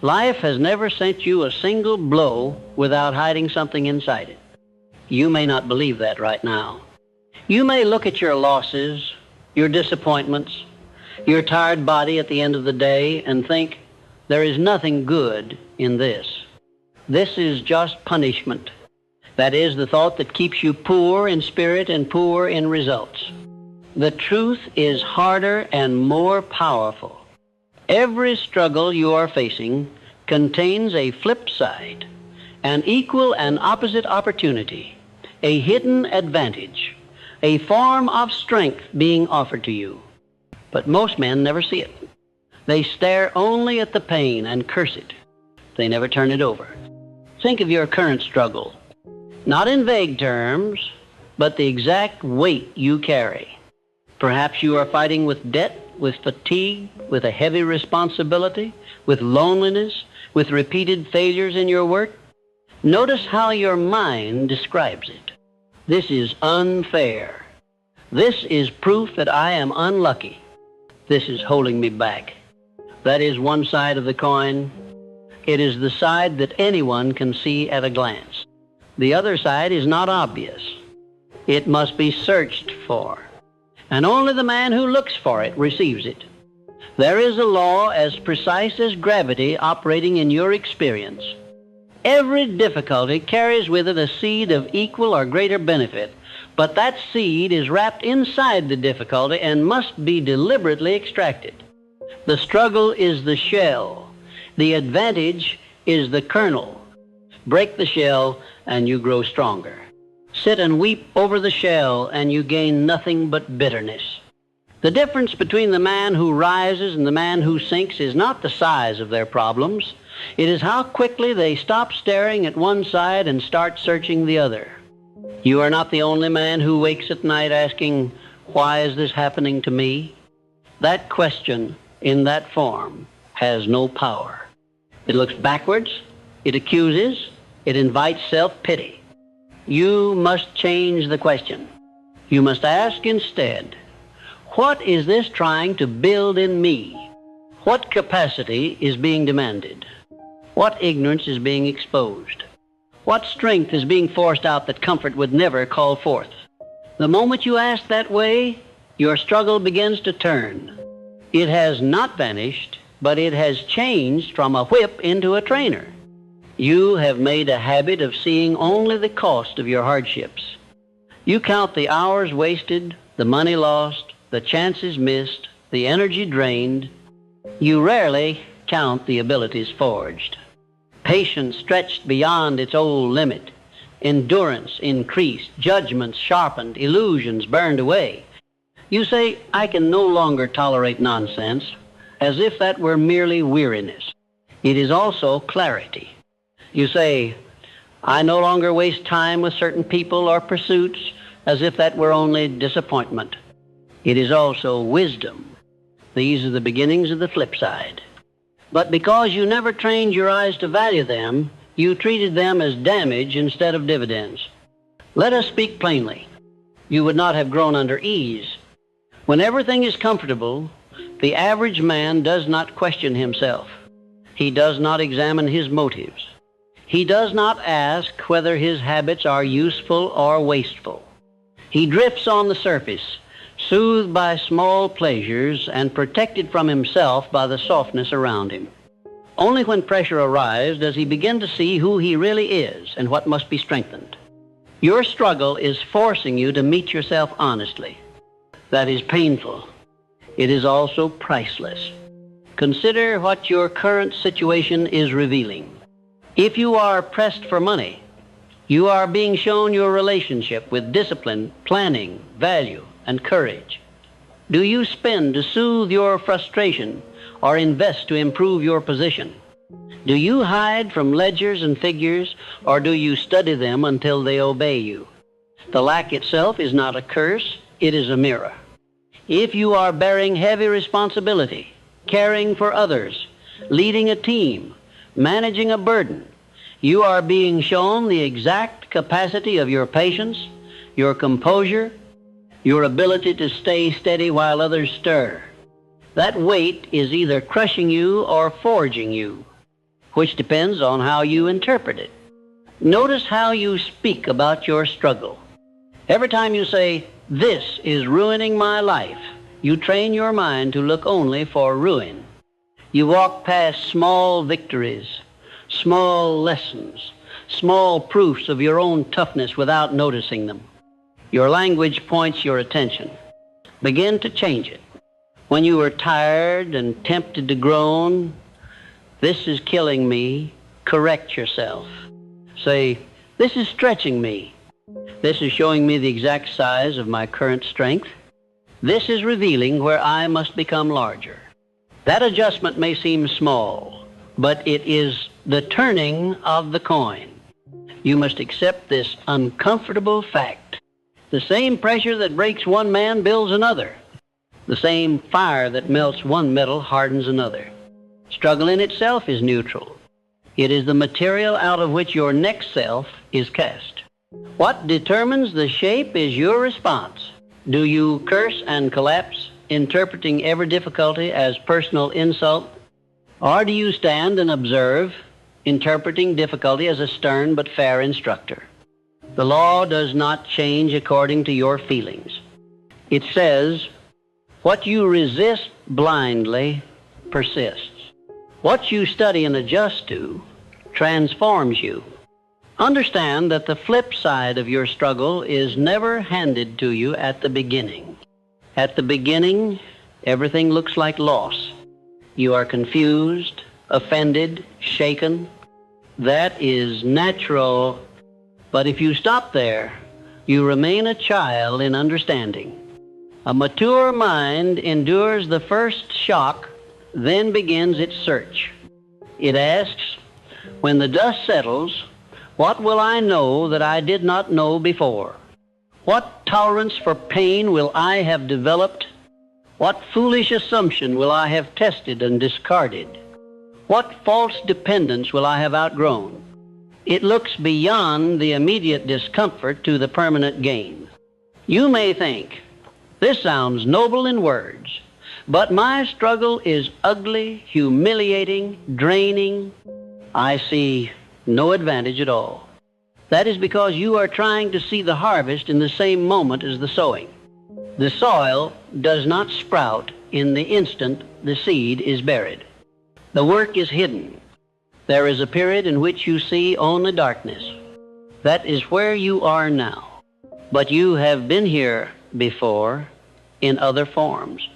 Life has never sent you a single blow without hiding something inside it. You may not believe that right now. You may look at your losses, your disappointments, your tired body at the end of the day and think, there is nothing good in this. This is just punishment. That is the thought that keeps you poor in spirit and poor in results. The truth is harder and more powerful. Every struggle you are facing contains a flip side, an equal and opposite opportunity, a hidden advantage, a form of strength being offered to you. But most men never see it. They stare only at the pain and curse it. They never turn it over. Think of your current struggle, not in vague terms, but the exact weight you carry. Perhaps you are fighting with debt, with fatigue, with a heavy responsibility, with loneliness, with repeated failures in your work. Notice how your mind describes it. This is unfair. This is proof that I am unlucky. This is holding me back. That is one side of the coin. It is the side that anyone can see at a glance. The other side is not obvious. It must be searched for. And only the man who looks for it receives it. There is a law as precise as gravity operating in your experience. Every difficulty carries with it a seed of equal or greater benefit, but that seed is wrapped inside the difficulty and must be deliberately extracted. The struggle is the shell. The advantage is the kernel. Break the shell and you grow stronger. Sit and weep over the shell and you gain nothing but bitterness. The difference between the man who rises and the man who sinks is not the size of their problems. It is how quickly they stop staring at one side and start searching the other. You are not the only man who wakes at night asking, why is this happening to me? That question in that form has no power. It looks backwards, it accuses, it invites self-pity. You must change the question. You must ask instead, what is this trying to build in me? What capacity is being demanded? What ignorance is being exposed? What strength is being forced out that comfort would never call forth? The moment you ask that way, your struggle begins to turn. It has not vanished, but it has changed from a whip into a trainer. You have made a habit of seeing only the cost of your hardships. You count the hours wasted, the money lost, the chances missed, the energy drained. You rarely count the abilities forged. Patience stretched beyond its old limit. Endurance increased, judgments sharpened, illusions burned away. You say, I can no longer tolerate nonsense, as if that were merely weariness. It is also clarity. You say, I no longer waste time with certain people or pursuits, as if that were only disappointment. It is also wisdom. These are the beginnings of the flip side. But because you never trained your eyes to value them, you treated them as damage instead of dividends. Let us speak plainly. You would not have grown under ease. When everything is comfortable, the average man does not question himself. He does not examine his motives. He does not ask whether his habits are useful or wasteful. He drifts on the surface, soothed by small pleasures and protected from himself by the softness around him. Only when pressure arrives does he begin to see who he really is and what must be strengthened. Your struggle is forcing you to meet yourself honestly. That is painful. It is also priceless. Consider what your current situation is revealing. If you are pressed for money, you are being shown your relationship with discipline, planning, value, and courage. Do you spend to soothe your frustration or invest to improve your position? Do you hide from ledgers and figures, or do you study them until they obey you? The lack itself is not a curse, it is a mirror. If you are bearing heavy responsibility, caring for others, leading a team, managing a burden, you are being shown the exact capacity of your patience, your composure, your ability to stay steady while others stir. That weight is either crushing you or forging you. which depends on how you interpret it. Notice how you speak about your struggle. Every time you say, "This is ruining my life," you train your mind to look only for ruin. You walk past small victories, small lessons, small proofs of your own toughness without noticing them. Your language points your attention. Begin to change it. When you are tired and tempted to groan, "This is killing me," correct yourself. Say, "This is stretching me. This is showing me the exact size of my current strength. This is revealing where I must become larger." That adjustment may seem small, but it is the turning of the coin. You must accept this uncomfortable fact. The same pressure that breaks one man builds another. The same fire that melts one metal hardens another. Struggle in itself is neutral. It is the material out of which your next self is cast. What determines the shape is your response. Do you curse and collapse, interpreting every difficulty as personal insult? Or do you stand and observe, interpreting difficulty as a stern but fair instructor? The law does not change according to your feelings. It says, what you resist blindly persists. What you study and adjust to transforms you. Understand that the flip side of your struggle is never handed to you at the beginning. At the beginning, everything looks like loss. You are confused, offended, shaken. That is natural, but if you stop there, you remain a child in understanding. A mature mind endures the first shock, then begins its search. It asks, when the dust settles, what will I know that I did not know before? What tolerance for pain will I have developed? What foolish assumption will I have tested and discarded? What false dependence will I have outgrown? It looks beyond the immediate discomfort to the permanent gain. You may think, this sounds noble in words, but my struggle is ugly, humiliating, draining. I see no advantage at all. That is because you are trying to see the harvest in the same moment as the sowing. The soil does not sprout in the instant the seed is buried. The work is hidden. There is a period in which you see only darkness. That is where you are now. But you have been here before in other forms.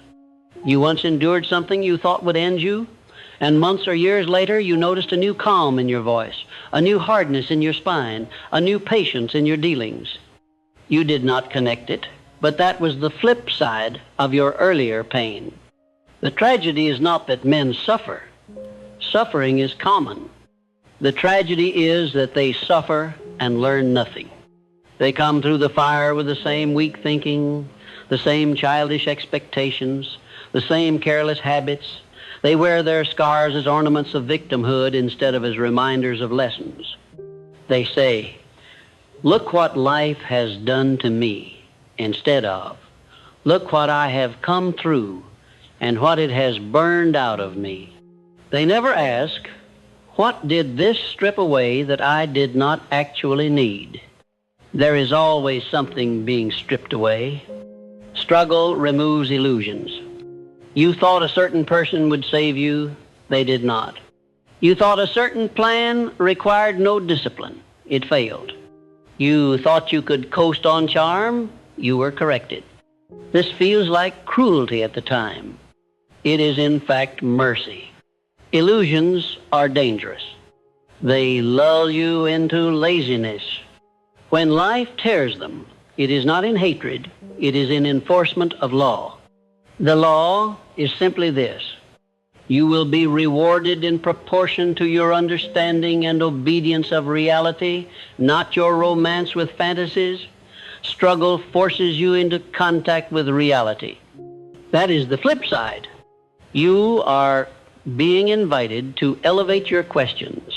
You once endured something you thought would end you, and months or years later you noticed a new calm in your voice, a new hardness in your spine, a new patience in your dealings. You did not connect it, but that was the flip side of your earlier pain. The tragedy is not that men suffer. Suffering is common. The tragedy is that they suffer and learn nothing. They come through the fire with the same weak thinking, the same childish expectations, the same careless habits. They wear their scars as ornaments of victimhood instead of as reminders of lessons. They say, look what life has done to me, instead of, look what I have come through and what it has burned out of me. They never ask, what did this strip away that I did not actually need? There is always something being stripped away. Struggle removes illusions. You thought a certain person would save you. They did not. You thought a certain plan required no discipline. It failed. You thought you could coast on charm. You were corrected. This feels like cruelty at the time. It is in fact mercy. Illusions are dangerous. They lull you into laziness. When life tears them, it is not in hatred, it is in enforcement of law. The law is simply this: you will be rewarded in proportion to your understanding and obedience of reality, not your romance with fantasies. Struggle forces you into contact with reality. That is the flip side. You are being invited to elevate your questions.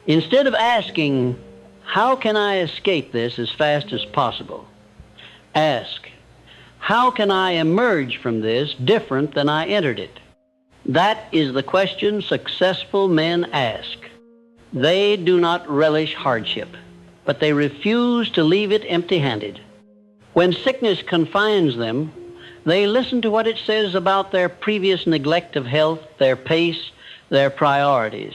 Instead of asking, how can I escape this as fast as possible? Ask, how can I emerge from this different than I entered it? That is the question successful men ask. They do not relish hardship, but they refuse to leave it empty-handed. When sickness confines them, they listen to what it says about their previous neglect of health, their pace, their priorities.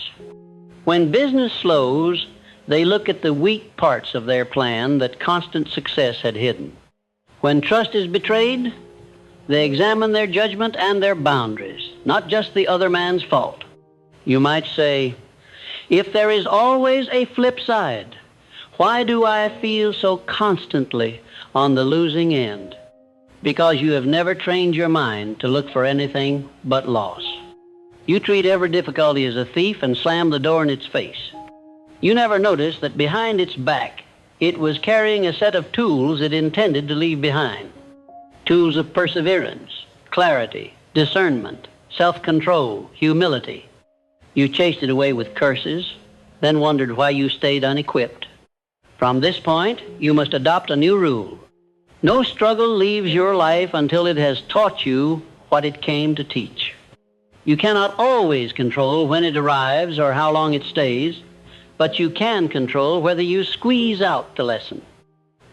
When business slows, they look at the weak parts of their plan that constant success had hidden. When trust is betrayed, they examine their judgment and their boundaries, not just the other man's fault. You might say, if there is always a flip side, why do I feel so constantly on the losing end? Because you have never trained your mind to look for anything but loss. You treat every difficulty as a thief and slam the door in its face. You never notice that behind its back, it was carrying a set of tools it intended to leave behind. Tools of perseverance, clarity, discernment, self-control, humility. You chased it away with curses, then wondered why you stayed unequipped. From this point, you must adopt a new rule. No struggle leaves your life until it has taught you what it came to teach. You cannot always control when it arrives or how long it stays, but you can control whether you squeeze out the lesson.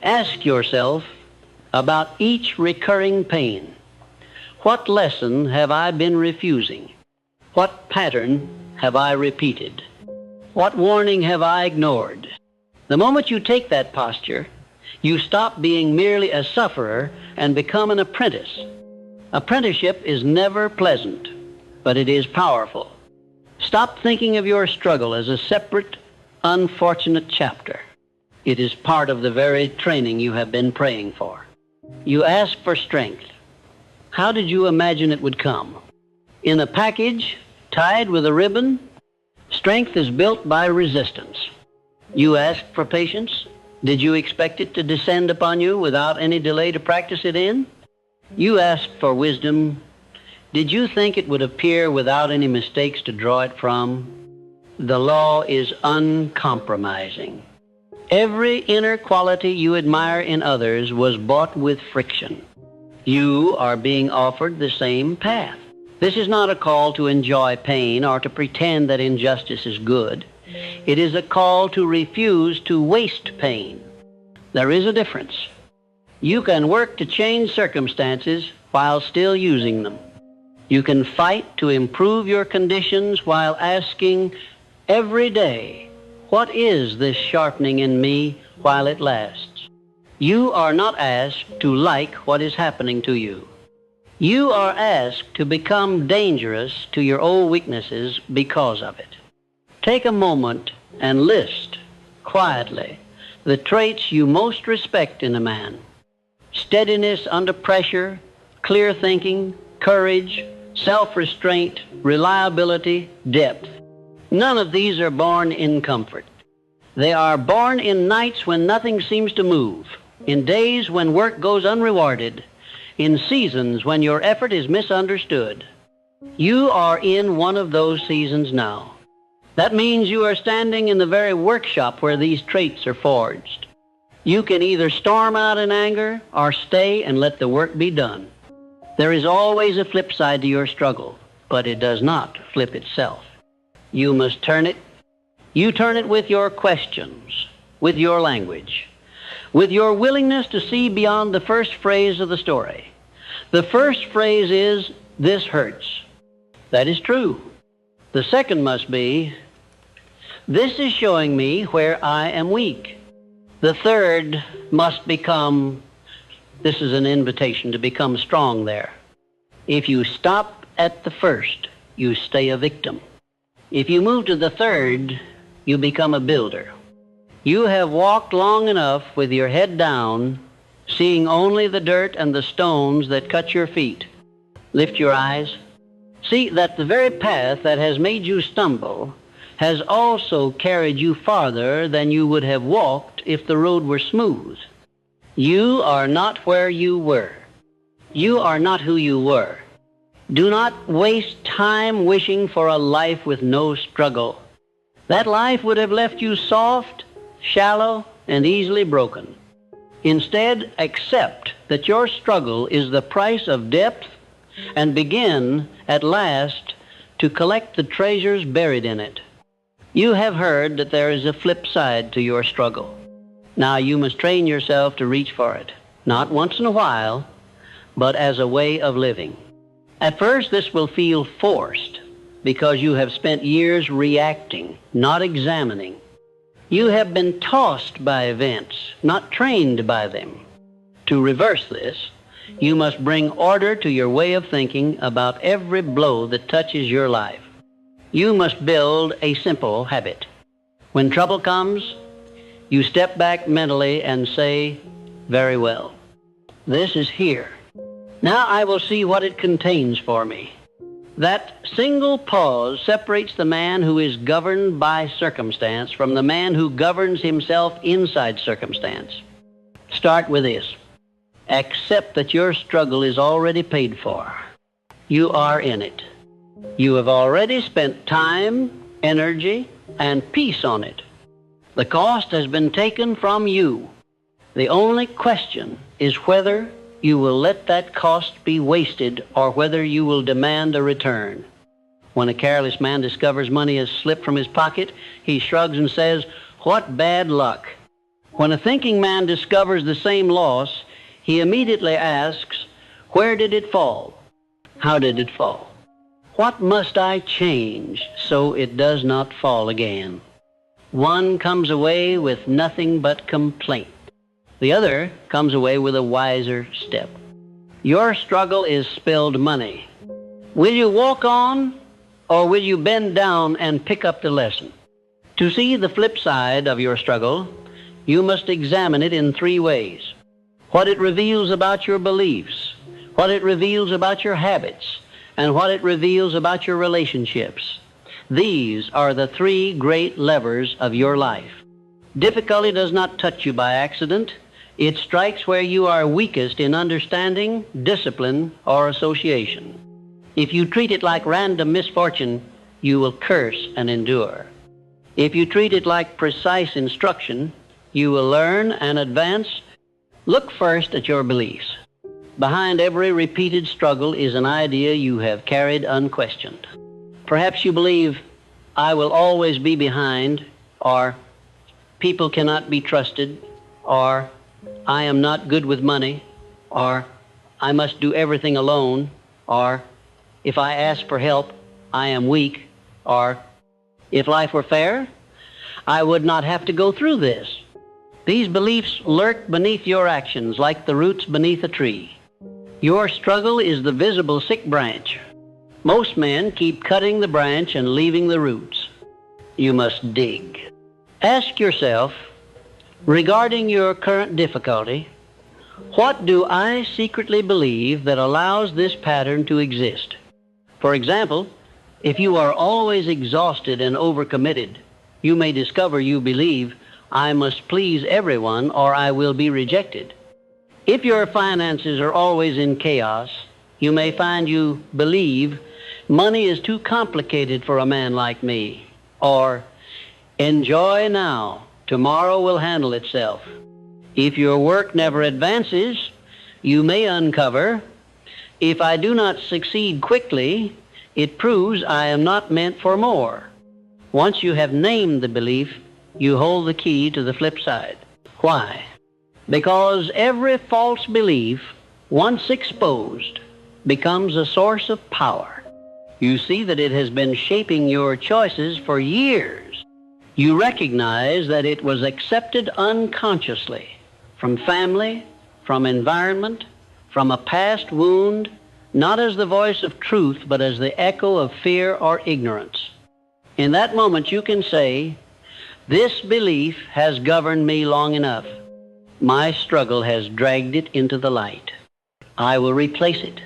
Ask yourself about each recurring pain. What lesson have I been refusing? What pattern have I repeated? What warning have I ignored? The moment you take that posture, you stop being merely a sufferer and become an apprentice. Apprenticeship is never pleasant, but it is powerful. Stop thinking of your struggle as a separate, unfortunate chapter. It is part of the very training you have been praying for. You ask for strength. How did you imagine it would come? In a package, tied with a ribbon? Strength is built by resistance. You asked for patience. Did you expect it to descend upon you without any delay to practice it in? You asked for wisdom. Did you think it would appear without any mistakes to draw it from? The law is uncompromising. Every inner quality you admire in others was bought with friction. You are being offered the same path. This is not a call to enjoy pain or to pretend that injustice is good. It is a call to refuse to waste pain. There is a difference. You can work to change circumstances while still using them. You can fight to improve your conditions while asking every day, what is this sharpening in me while it lasts? You are not asked to like what is happening to you. You are asked to become dangerous to your old weaknesses because of it. Take a moment and list, quietly, the traits you most respect in a man. Steadiness under pressure, clear thinking, courage, self-restraint, reliability, depth. None of these are born in comfort. They are born in nights when nothing seems to move, in days when work goes unrewarded, in seasons when your effort is misunderstood. You are in one of those seasons now. That means you are standing in the very workshop where these traits are forged. You can either storm out in anger or stay and let the work be done. There is always a flip side to your struggle, but it does not flip itself. You must turn it. You turn it with your questions, with your language, with your willingness to see beyond the first phrase of the story. The first phrase is, "This hurts." That is true. The second must be, "This is showing me where I am weak." The third must become, this is an invitation to become strong there. If you stop at the first, you stay a victim. If you move to the third, you become a builder. You have walked long enough with your head down, seeing only the dirt and the stones that cut your feet. Lift your eyes. See that the very path that has made you stumble has also carried you farther than you would have walked if the road were smooth. You are not where you were. You are not who you were. Do not waste time wishing for a life with no struggle. That life would have left you soft, shallow, and easily broken. Instead, accept that your struggle is the price of depth and begin, at last, to collect the treasures buried in it. You have heard that there is a flip side to your struggle. Now you must train yourself to reach for it, not once in a while, but as a way of living. At first, this will feel forced because you have spent years reacting, not examining. You have been tossed by events, not trained by them. To reverse this, you must bring order to your way of thinking about every blow that touches your life. You must build a simple habit. When trouble comes, you step back mentally and say, "Very well. This is here. Now I will see what it contains for me." That single pause separates the man who is governed by circumstance from the man who governs himself inside circumstance. Start with this. Accept that your struggle is already paid for. You are in it. You have already spent time, energy, and peace on it. The cost has been taken from you. The only question is whether you will let that cost be wasted or whether you will demand a return. When a careless man discovers money has slipped from his pocket, he shrugs and says, "What bad luck." When a thinking man discovers the same loss, he immediately asks, "Where did it fall? How did it fall? What must I change so it does not fall again?" One comes away with nothing but complaint. The other comes away with a wiser step. Your struggle is spilled money. Will you walk on, or will you bend down and pick up the lesson? To see the flip side of your struggle, you must examine it in three ways. What it reveals about your beliefs, what it reveals about your habits, and what it reveals about your relationships. These are the three great levers of your life. Difficulty does not touch you by accident. It strikes where you are weakest in understanding, discipline, or association. If you treat it like random misfortune, you will curse and endure. If you treat it like precise instruction, you will learn and advance. Look first at your beliefs. Behind every repeated struggle is an idea you have carried unquestioned. Perhaps you believe, "I will always be behind," or "People cannot be trusted," or "I am not good with money," or "I must do everything alone," or "If I ask for help, I am weak," or "If life were fair, I would not have to go through this." These beliefs lurk beneath your actions like the roots beneath a tree. Your struggle is the visible sick branch. Most men keep cutting the branch and leaving the roots. You must dig. Ask yourself, regarding your current difficulty, what do I secretly believe that allows this pattern to exist? For example, if you are always exhausted and overcommitted, you may discover you believe, "I must please everyone or I will be rejected." If your finances are always in chaos, you may find you believe, "Money is too complicated for a man like me," or "Enjoy now. Tomorrow will handle itself." If your work never advances, you may uncover, "If I do not succeed quickly, it proves I am not meant for more." Once you have named the belief, you hold the key to the flip side. Why? Because every false belief, once exposed, becomes a source of power. You see that it has been shaping your choices for years. You recognize that it was accepted unconsciously from family, from environment, from a past wound, not as the voice of truth, but as the echo of fear or ignorance. In that moment, you can say, "This belief has governed me long enough. My struggle has dragged it into the light. I will replace it."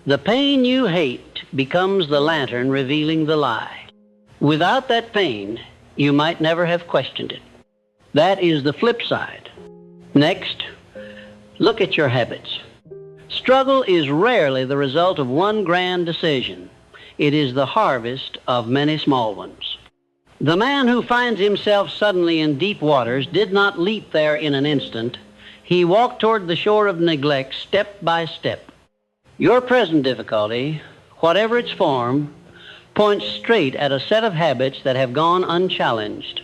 The pain you hate becomes the lantern revealing the lie. Without that pain, you might never have questioned it. That is the flip side. Next, look at your habits. Struggle is rarely the result of one grand decision. It is the harvest of many small ones. The man who finds himself suddenly in deep waters did not leap there in an instant. He walked toward the shore of neglect step by step. Your present difficulty, whatever its form, points straight at a set of habits that have gone unchallenged.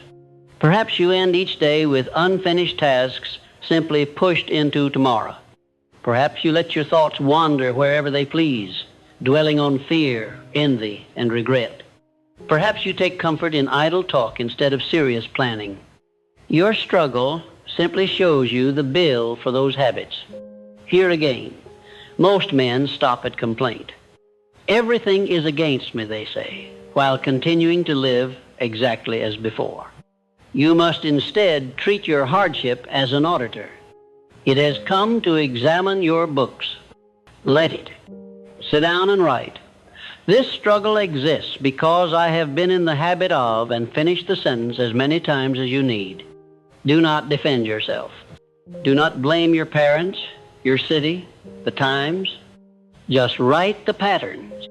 Perhaps you end each day with unfinished tasks simply pushed into tomorrow. Perhaps you let your thoughts wander wherever they please, dwelling on fear, envy, and regret. Perhaps you take comfort in idle talk instead of serious planning. Your struggle simply shows you the bill for those habits. Here again, most men stop at complaint. Everything is against me, they say, while continuing to live exactly as before. You must instead treat your hardship as an auditor. It has come to examine your books. Let it. Sit down and write. This struggle exists because I have been in the habit of, and finish the sentence as many times as you need. Do not defend yourself. Do not blame your parents, your city, the times. Just write the patterns.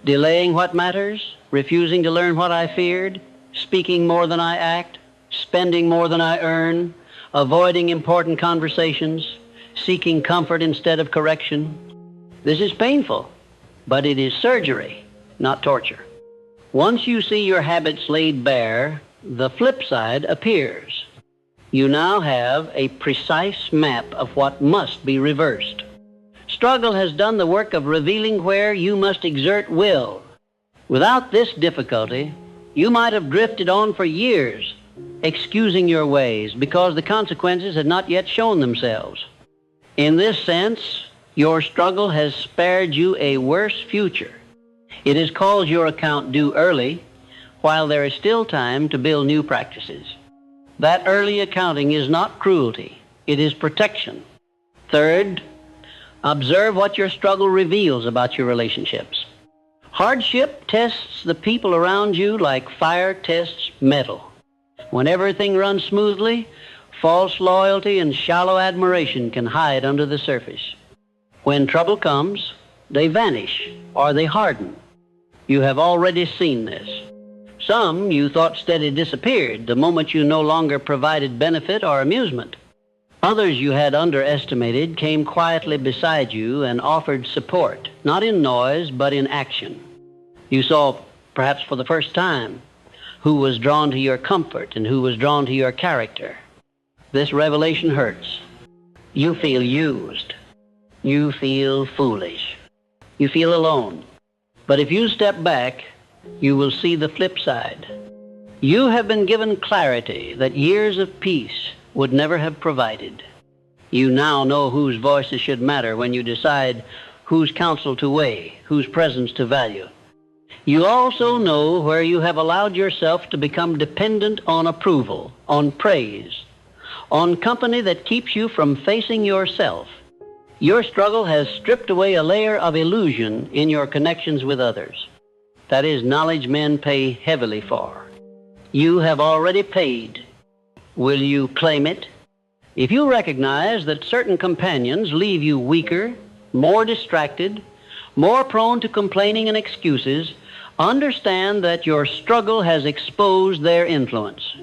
Delaying what matters, refusing to learn what I feared, speaking more than I act, spending more than I earn, avoiding important conversations, seeking comfort instead of correction. This is painful, but it is surgery, not torture. Once you see your habits laid bare, the flip side appears. You now have a precise map of what must be reversed. Struggle has done the work of revealing where you must exert will. Without this difficulty, you might have drifted on for years, excusing your ways because the consequences had not yet shown themselves. In this sense, your struggle has spared you a worse future. It has called your account due early, while there is still time to build new practices. That early accounting is not cruelty, it is protection. Third, observe what your struggle reveals about your relationships. Hardship tests the people around you like fire tests metal. When everything runs smoothly, false loyalty and shallow admiration can hide under the surface. When trouble comes, they vanish or they harden. You have already seen this. Some you thought steady disappeared the moment you no longer provided benefit or amusement. Others you had underestimated came quietly beside you and offered support, not in noise, but in action. You saw, perhaps for the first time, who was drawn to your comfort and who was drawn to your character. This revelation hurts. You feel used. You feel foolish. You feel alone. But if you step back, you will see the flip side. You have been given clarity that years of peace would never have provided. You now know whose voices should matter when you decide whose counsel to weigh, whose presence to value. You also know where you have allowed yourself to become dependent on approval, on praise, on company that keeps you from facing yourself. Your struggle has stripped away a layer of illusion in your connections with others. That is knowledge men pay heavily for. You have already paid. Will you claim it? If you recognize that certain companions leave you weaker, more distracted, more prone to complaining and excuses, understand that your struggle has exposed their influence.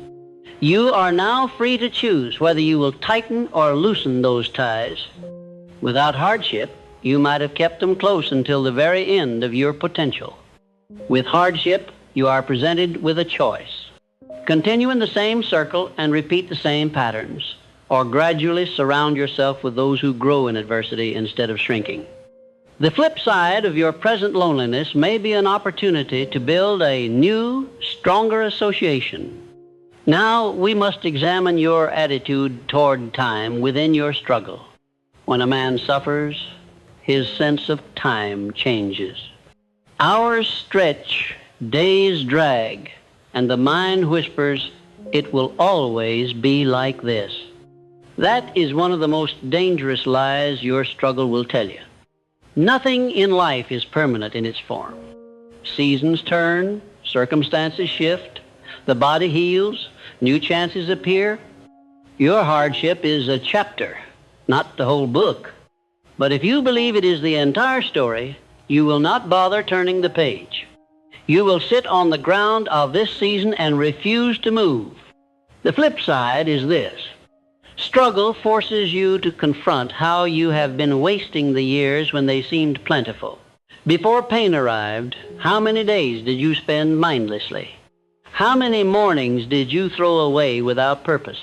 You are now free to choose whether you will tighten or loosen those ties. Without hardship, you might have kept them close until the very end of your potential. With hardship, you are presented with a choice. Continue in the same circle and repeat the same patterns, or gradually surround yourself with those who grow in adversity instead of shrinking. The flip side of your present loneliness may be an opportunity to build a new, stronger association. Now we must examine your attitude toward time within your struggle. When a man suffers, his sense of time changes. Hours stretch, days drag, and the mind whispers, "It will always be like this." That is one of the most dangerous lies your struggle will tell you. Nothing in life is permanent in its form. Seasons turn, circumstances shift, the body heals, new chances appear. Your hardship is a chapter, not the whole book. But if you believe it is the entire story, you will not bother turning the page. You will sit on the ground of this season and refuse to move. The flip side is this. Struggle forces you to confront how you have been wasting the years when they seemed plentiful. Before pain arrived, how many days did you spend mindlessly? How many mornings did you throw away without purpose?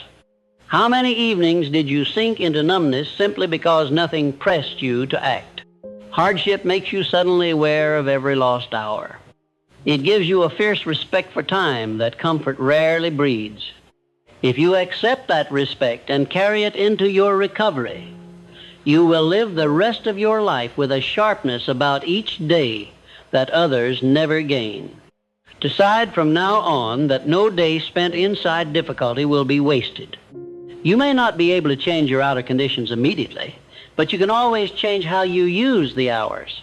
How many evenings did you sink into numbness simply because nothing pressed you to act? Hardship makes you suddenly aware of every lost hour. It gives you a fierce respect for time that comfort rarely breeds. If you accept that respect and carry it into your recovery, you will live the rest of your life with a sharpness about each day that others never gain. Decide from now on that no day spent inside difficulty will be wasted. You may not be able to change your outer conditions immediately, but you can always change how you use the hours.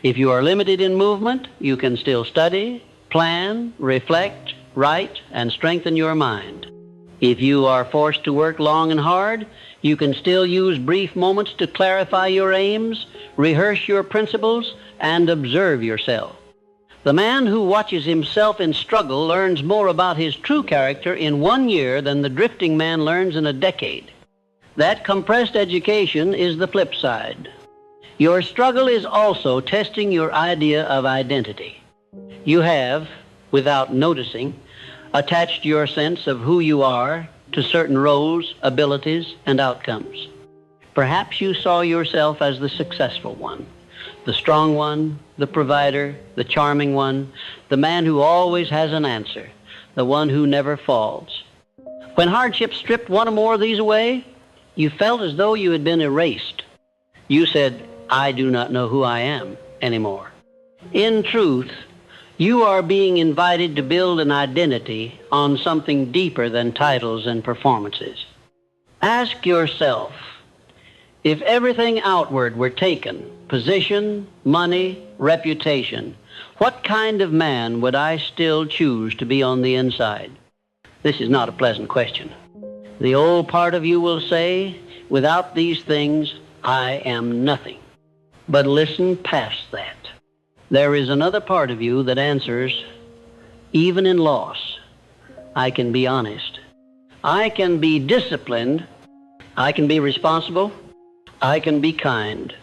If you are limited in movement, you can still study, plan, reflect, write, and strengthen your mind. If you are forced to work long and hard, you can still use brief moments to clarify your aims, rehearse your principles, and observe yourself. The man who watches himself in struggle learns more about his true character in 1 year than the drifting man learns in a decade. That compressed education is the flip side. Your struggle is also testing your idea of identity. You have, without noticing, attached your sense of who you are to certain roles, abilities, and outcomes. Perhaps you saw yourself as the successful one, the strong one, the provider, the charming one, the man who always has an answer, the one who never falls. When hardship stripped one or more of these away, you felt as though you had been erased. You said, "I do not know who I am anymore." In truth, you are being invited to build an identity on something deeper than titles and performances. Ask yourself, if everything outward were taken, position, money, reputation, what kind of man would I still choose to be on the inside? This is not a pleasant question. The old part of you will say, without these things, I am nothing. But listen past that. There is another part of you that answers, even in loss, I can be honest. I can be disciplined. I can be responsible. I can be kind.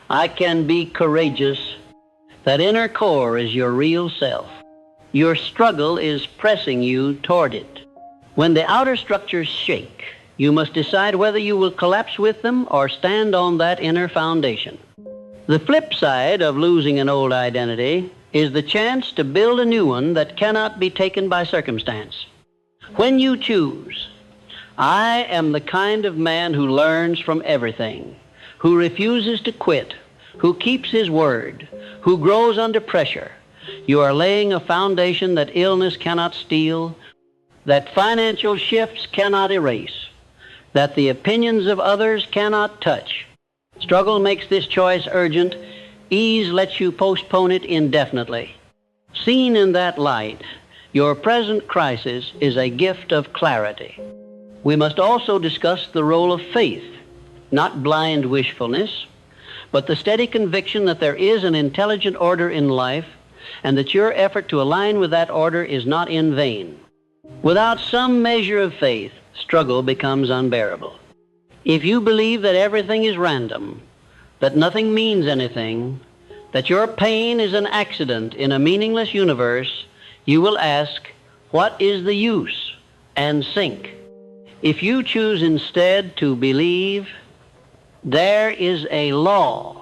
I can be courageous. That inner core is your real self. Your struggle is pressing you toward it. When the outer structures shake, you must decide whether you will collapse with them or stand on that inner foundation. The flip side of losing an old identity is the chance to build a new one that cannot be taken by circumstance. When you choose, I am the kind of man who learns from everything, who refuses to quit, who keeps his word, who grows under pressure, you are laying a foundation that illness cannot steal, that financial shifts cannot erase, that the opinions of others cannot touch. Struggle makes this choice urgent. Ease lets you postpone it indefinitely. Seen in that light, your present crisis is a gift of clarity. We must also discuss the role of faith, not blind wishfulness, but the steady conviction that there is an intelligent order in life and that your effort to align with that order is not in vain. Without some measure of faith, struggle becomes unbearable. If you believe that everything is random, that nothing means anything, that your pain is an accident in a meaningless universe, you will ask, what is the use? And sink. If you choose instead to believe, there is a law.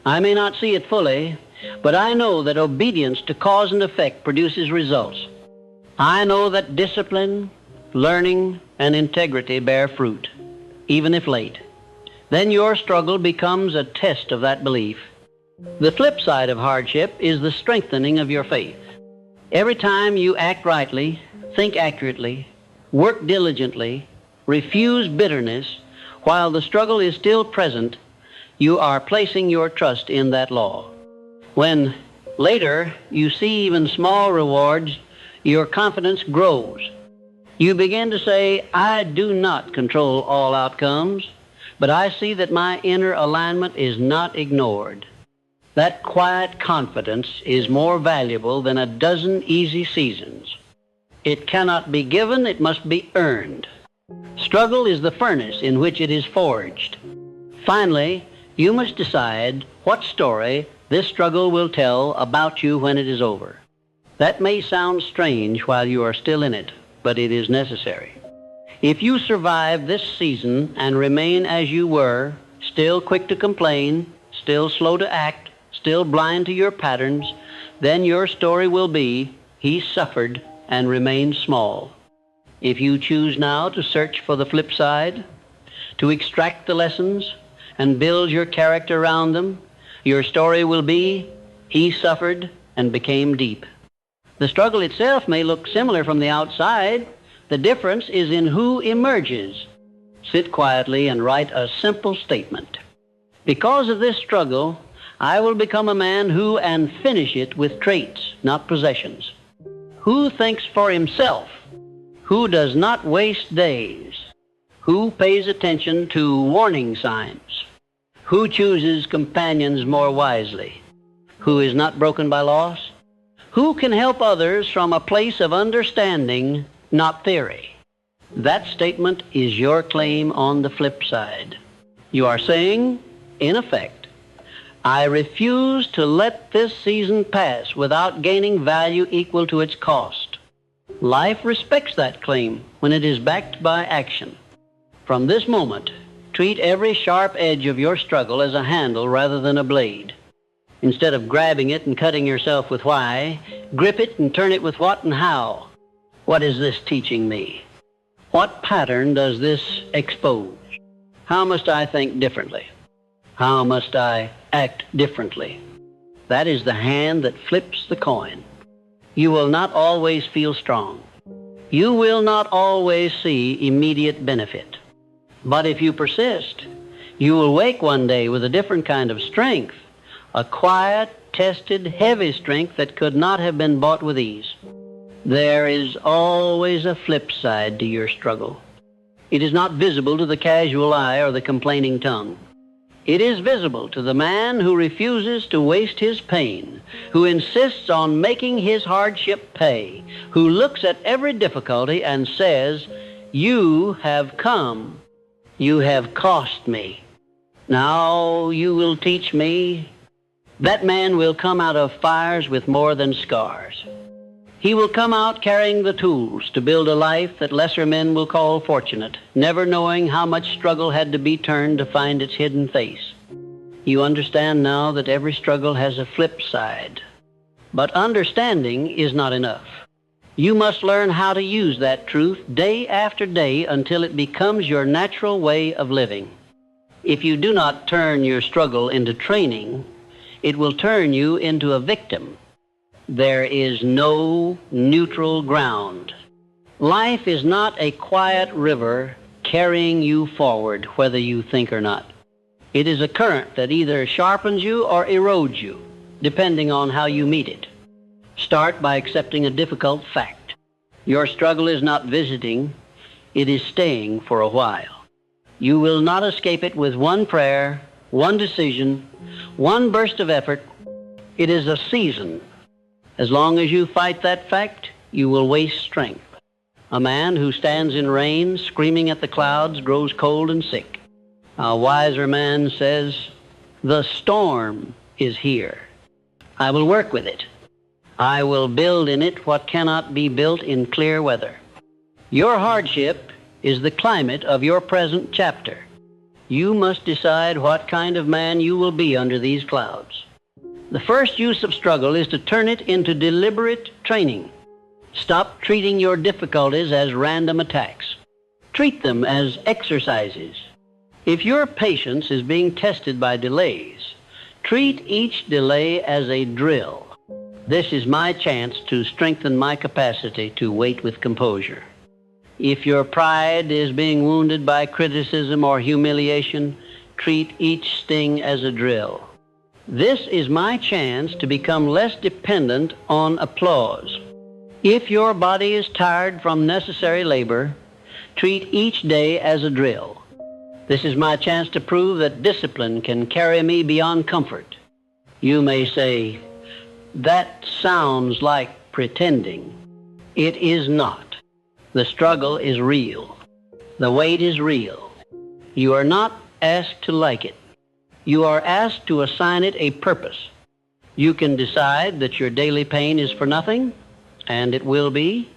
I may not see it fully, but I know that obedience to cause and effect produces results. I know that discipline, learning, and integrity bear fruit, even if late. Then your struggle becomes a test of that belief. The flip side of hardship is the strengthening of your faith. Every time you act rightly, think accurately, work diligently, refuse bitterness, while the struggle is still present, you are placing your trust in that law. When later you see even small rewards, your confidence grows. You begin to say, I do not control all outcomes, but I see that my inner alignment is not ignored. That quiet confidence is more valuable than a dozen easy seasons. It cannot be given, it must be earned. Struggle is the furnace in which it is forged. Finally, you must decide what story This struggle will tell about you when it is over. That may sound strange while you are still in it, but it is necessary. If you survive this season and remain as you were, still quick to complain, still slow to act, still blind to your patterns, then your story will be, he suffered and remained small. If you choose now to search for the flip side, to extract the lessons and build your character around them, your story will be, he suffered and became deep. The struggle itself may look similar from the outside. The difference is in who emerges. Sit quietly and write a simple statement. Because of this struggle, I will become a man who, and finish it with traits, not possessions. Who thinks for himself? Who does not waste days? Who pays attention to warning signs? Who chooses companions more wisely? Who is not broken by loss? Who can help others from a place of understanding, not theory? That statement is your claim on the flip side. You are saying, in effect, I refuse to let this season pass without gaining value equal to its cost. Life respects that claim when it is backed by action. From this moment, treat every sharp edge of your struggle as a handle rather than a blade. Instead of grabbing it and cutting yourself with why, grip it and turn it with what and how. What is this teaching me? What pattern does this expose? How must I think differently? How must I act differently? That is the hand that flips the coin. You will not always feel strong. You will not always see immediate benefit. But if you persist, you will wake one day with a different kind of strength, a quiet, tested, heavy strength that could not have been bought with ease. There is always a flip side to your struggle. It is not visible to the casual eye or the complaining tongue. It is visible to the man who refuses to waste his pain, who insists on making his hardship pay, who looks at every difficulty and says, you have come. You have cost me. Now you will teach me. That man will come out of fires with more than scars. He will come out carrying the tools to build a life that lesser men will call fortunate, never knowing how much struggle had to be turned to find its hidden face. You understand now that every struggle has a flip side. But understanding is not enough. You must learn how to use that truth day after day until it becomes your natural way of living. If you do not turn your struggle into training, it will turn you into a victim. There is no neutral ground. Life is not a quiet river carrying you forward, whether you think or not. It is a current that either sharpens you or erodes you, depending on how you meet it. Start by accepting a difficult fact. Your struggle is not visiting, it is staying for a while. You will not escape it with one prayer, one decision, one burst of effort. It is a season. As long as you fight that fact, you will waste strength. A man who stands in rain, screaming at the clouds, grows cold and sick. A wiser man says, the storm is here. I will work with it. I will build in it what cannot be built in clear weather. Your hardship is the climate of your present chapter. You must decide what kind of man you will be under these clouds. The first use of struggle is to turn it into deliberate training. Stop treating your difficulties as random attacks. Treat them as exercises. If your patience is being tested by delays, treat each delay as a drill. This is my chance to strengthen my capacity to wait with composure. If your pride is being wounded by criticism or humiliation, treat each sting as a drill. This is my chance to become less dependent on applause. If your body is tired from necessary labor, treat each day as a drill. This is my chance to prove that discipline can carry me beyond comfort. You may say, that sounds like pretending. It is not. The struggle is real. The weight is real. You are not asked to like it. You are asked to assign it a purpose. You can decide that your daily pain is for nothing, and it will be.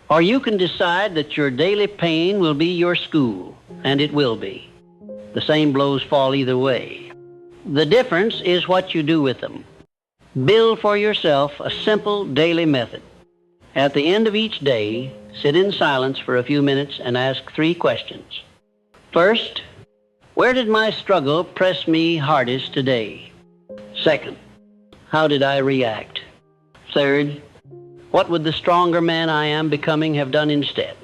Or you can decide that your daily pain will be your school, and it will be. The same blows fall either way. The difference is what you do with them. Build for yourself a simple daily method. At the end of each day, sit in silence for a few minutes and ask 3 questions. First, where did my struggle press me hardest today? Second, how did I react? Third, what would the stronger man I am becoming have done instead?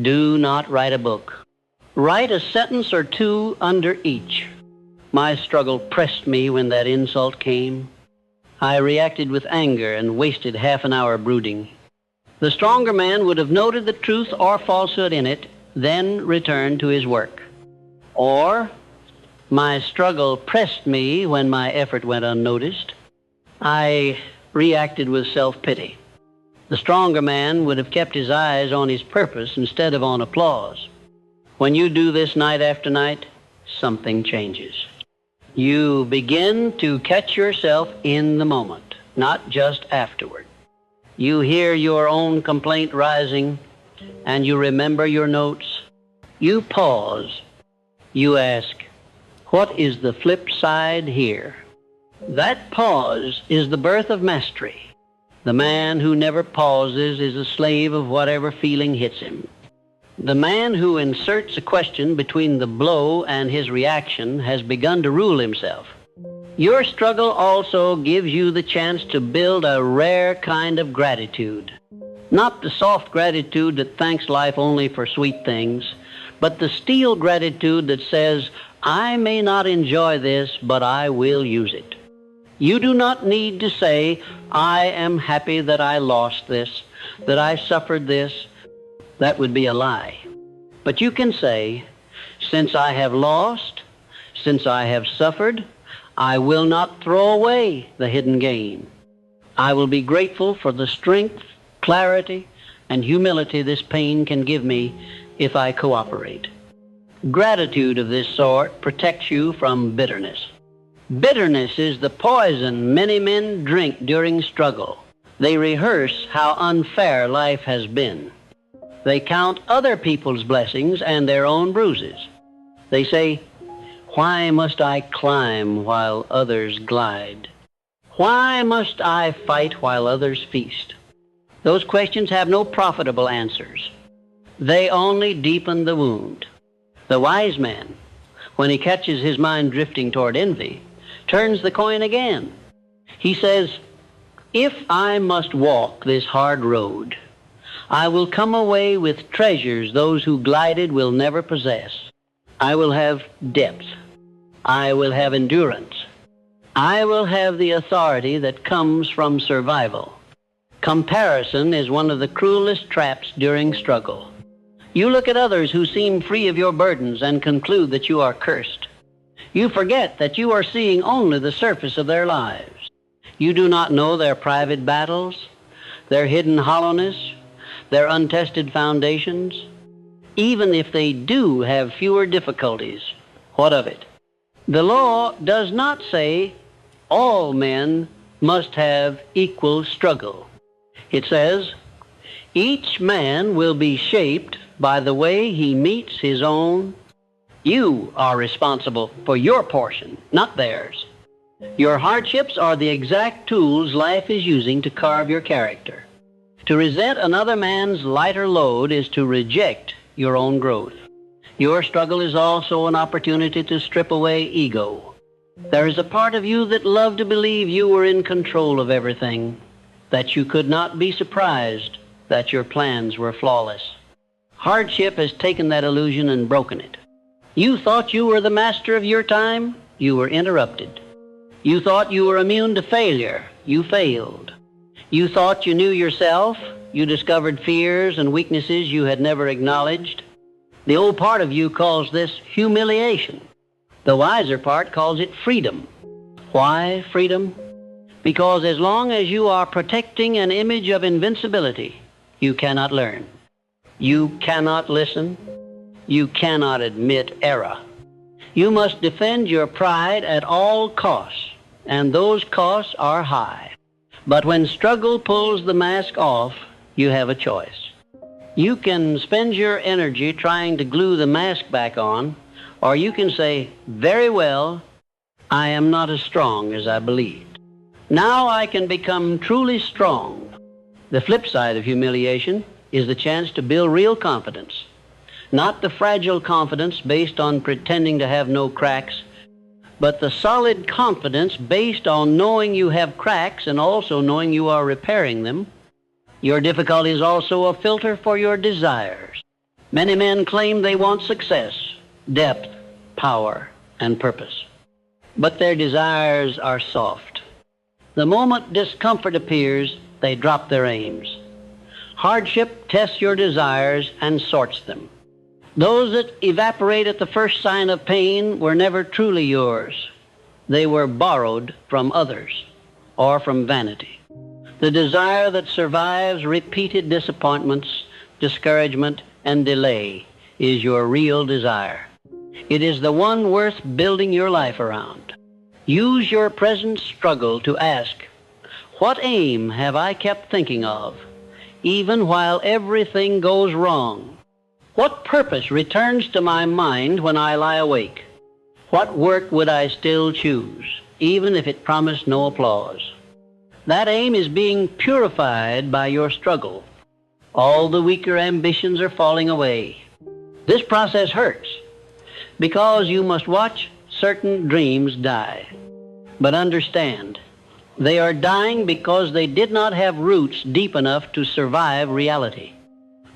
Do not write a book. Write a sentence or 2 under each. My struggle pressed me when that insult came. I reacted with anger and wasted half an hour brooding. The stronger man would have noted the truth or falsehood in it, then returned to his work. Or, my struggle pressed me when my effort went unnoticed. I reacted with self-pity. The stronger man would have kept his eyes on his purpose instead of on applause. When you do this night after night, something changes. You begin to catch yourself in the moment, not just afterward. You hear your own complaint rising, and you remember your notes. You pause. You ask, what is the flip side here? That pause is the birth of mastery. The man who never pauses is a slave of whatever feeling hits him. The man who inserts a question between the blow and his reaction has begun to rule himself. Your struggle also gives you the chance to build a rare kind of gratitude. Not the soft gratitude that thanks life only for sweet things, but the steel gratitude that says, I may not enjoy this, but I will use it. You do not need to say, I am happy that I lost this, that I suffered this. That would be a lie. But you can say, since I have lost, since I have suffered, I will not throw away the hidden gain. I will be grateful for the strength, clarity, and humility this pain can give me if I cooperate. Gratitude of this sort protects you from bitterness. Bitterness is the poison many men drink during struggle. They rehearse how unfair life has been. They count other people's blessings and their own bruises. They say, why must I climb while others glide? Why must I fight while others feast? Those questions have no profitable answers. They only deepen the wound. The wise man, when he catches his mind drifting toward envy, turns the coin again. He says, if I must walk this hard road, I will come away with treasures those who glided will never possess. I will have depth. I will have endurance. I will have the authority that comes from survival. Comparison is one of the cruelest traps during struggle. You look at others who seem free of your burdens and conclude that you are cursed. You forget that you are seeing only the surface of their lives. You do not know their private battles, their hidden hollowness, their untested foundations. Even if they do have fewer difficulties, what of it? The law does not say all men must have equal struggle. It says, each man will be shaped by the way he meets his own. You are responsible for your portion, not theirs. Your hardships are the exact tools life is using to carve your character. To resent another man's lighter load is to reject your own growth. Your struggle is also an opportunity to strip away ego. There is a part of you that loved to believe you were in control of everything, that you could not be surprised that your plans were flawless. Hardship has taken that illusion and broken it. You thought you were the master of your time, you were interrupted. You thought you were immune to failure, you failed. You thought you knew yourself, you discovered fears and weaknesses you had never acknowledged. The old part of you calls this humiliation. The wiser part calls it freedom. Why freedom? Because as long as you are protecting an image of invincibility, you cannot learn. You cannot listen. You cannot admit error. You must defend your pride at all costs. and those costs are high. But when struggle pulls the mask off, you have a choice. You can spend your energy trying to glue the mask back on, or you can say, very well, I am not as strong as I believed. Now I can become truly strong. The flip side of humiliation is the chance to build real confidence, not the fragile confidence based on pretending to have no cracks, but the solid confidence based on knowing you have cracks and also knowing you are repairing them. Your difficulty is also a filter for your desires. Many men claim they want success, depth, power, and purpose, but their desires are soft. The moment discomfort appears, they drop their aims. Hardship tests your desires and sorts them. Those that evaporate at the first sign of pain were never truly yours. They were borrowed from others or from vanity. The desire that survives repeated disappointments, discouragement, and delay is your real desire. It is the one worth building your life around. Use your present struggle to ask, what aim have I kept thinking of, even while everything goes wrong? What purpose returns to my mind when I lie awake? What work would I still choose, even if it promised no applause? That aim is being purified by your struggle. All the weaker ambitions are falling away. This process hurts because you must watch certain dreams die. But understand, they are dying because they did not have roots deep enough to survive reality.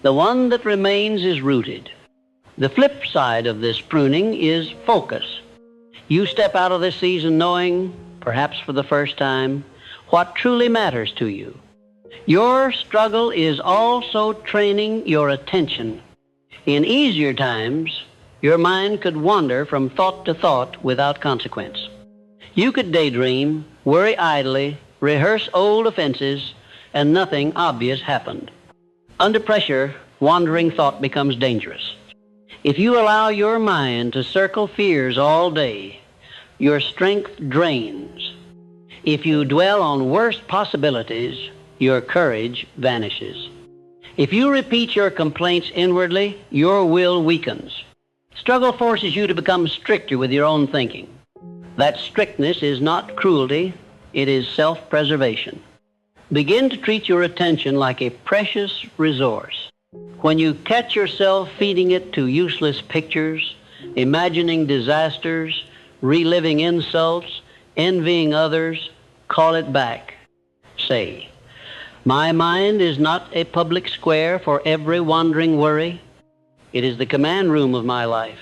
The one that remains is rooted. The flip side of this pruning is focus. You step out of this season knowing, perhaps for the first time, what truly matters to you. Your struggle is also training your attention. In easier times, your mind could wander from thought to thought without consequence. You could daydream, worry idly, rehearse old offenses, and nothing obvious happened. Under pressure, wandering thought becomes dangerous. If you allow your mind to circle fears all day, your strength drains. If you dwell on worst possibilities, your courage vanishes. If you repeat your complaints inwardly, your will weakens. Struggle forces you to become stricter with your own thinking. That strictness is not cruelty, it is self-preservation. Begin to treat your attention like a precious resource. When you catch yourself feeding it to useless pictures, imagining disasters, reliving insults, envying others, call it back. Say, my mind is not a public square for every wandering worry. It is the command room of my life.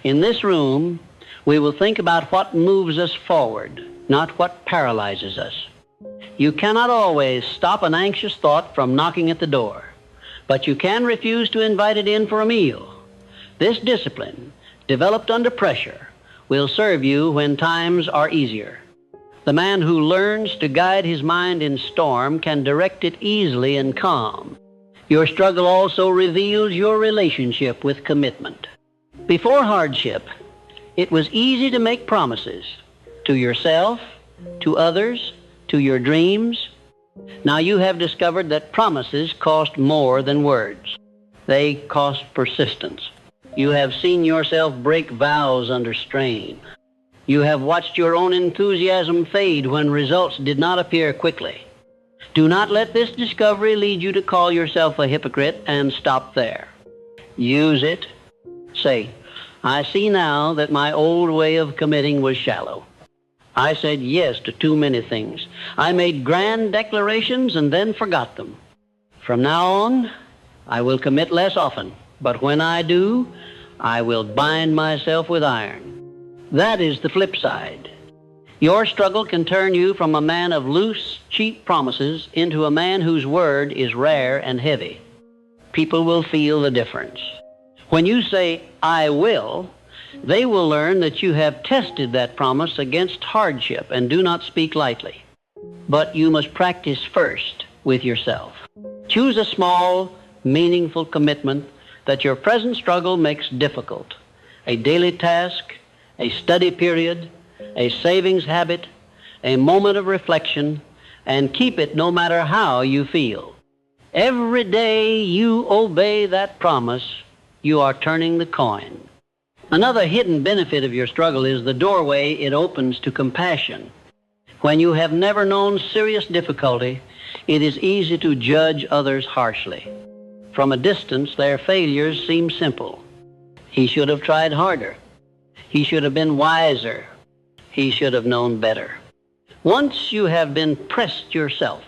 In this room, we will think about what moves us forward, not what paralyzes us. You cannot always stop an anxious thought from knocking at the door, but you can refuse to invite it in for a meal. This discipline, developed under pressure, will serve you when times are easier. The man who learns to guide his mind in storm can direct it easily in calm. Your struggle also reveals your relationship with commitment. Before hardship, it was easy to make promises to yourself, to others, to your dreams. Now you have discovered that promises cost more than words. They cost persistence. You have seen yourself break vows under strain. You have watched your own enthusiasm fade when results did not appear quickly. Do not let this discovery lead you to call yourself a hypocrite and stop there. Use it. Say, I see now that my old way of committing was shallow. I said yes to too many things. I made grand declarations and then forgot them. From now on, I will commit less often, but when I do, I will bind myself with iron. That is the flip side. Your struggle can turn you from a man of loose, cheap promises into a man whose word is rare and heavy. People will feel the difference. When you say, I will, they will learn that you have tested that promise against hardship and do not speak lightly. But you must practice first with yourself. Choose a small, meaningful commitment that your present struggle makes difficult. A daily task, a study period, a savings habit, a moment of reflection, and keep it no matter how you feel. Every day you obey that promise, you are turning the coin. Another hidden benefit of your struggle is the doorway it opens to compassion. When you have never known serious difficulty, it is easy to judge others harshly. From a distance, their failures seem simple. He should have tried harder. He should have been wiser. He should have known better. Once you have been pressed yourself,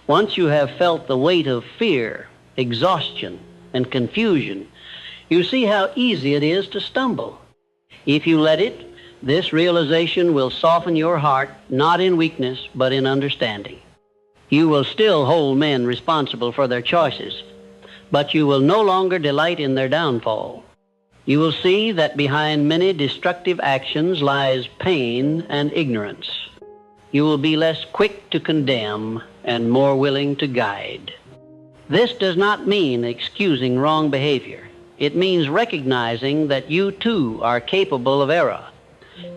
once you have felt the weight of fear, exhaustion, and confusion, you see how easy it is to stumble. If you let it, this realization will soften your heart, not in weakness, but in understanding. You will still hold men responsible for their choices, but you will no longer delight in their downfall. You will see that behind many destructive actions lies pain and ignorance. You will be less quick to condemn and more willing to guide. This does not mean excusing wrong behavior. It means recognizing that you too are capable of error.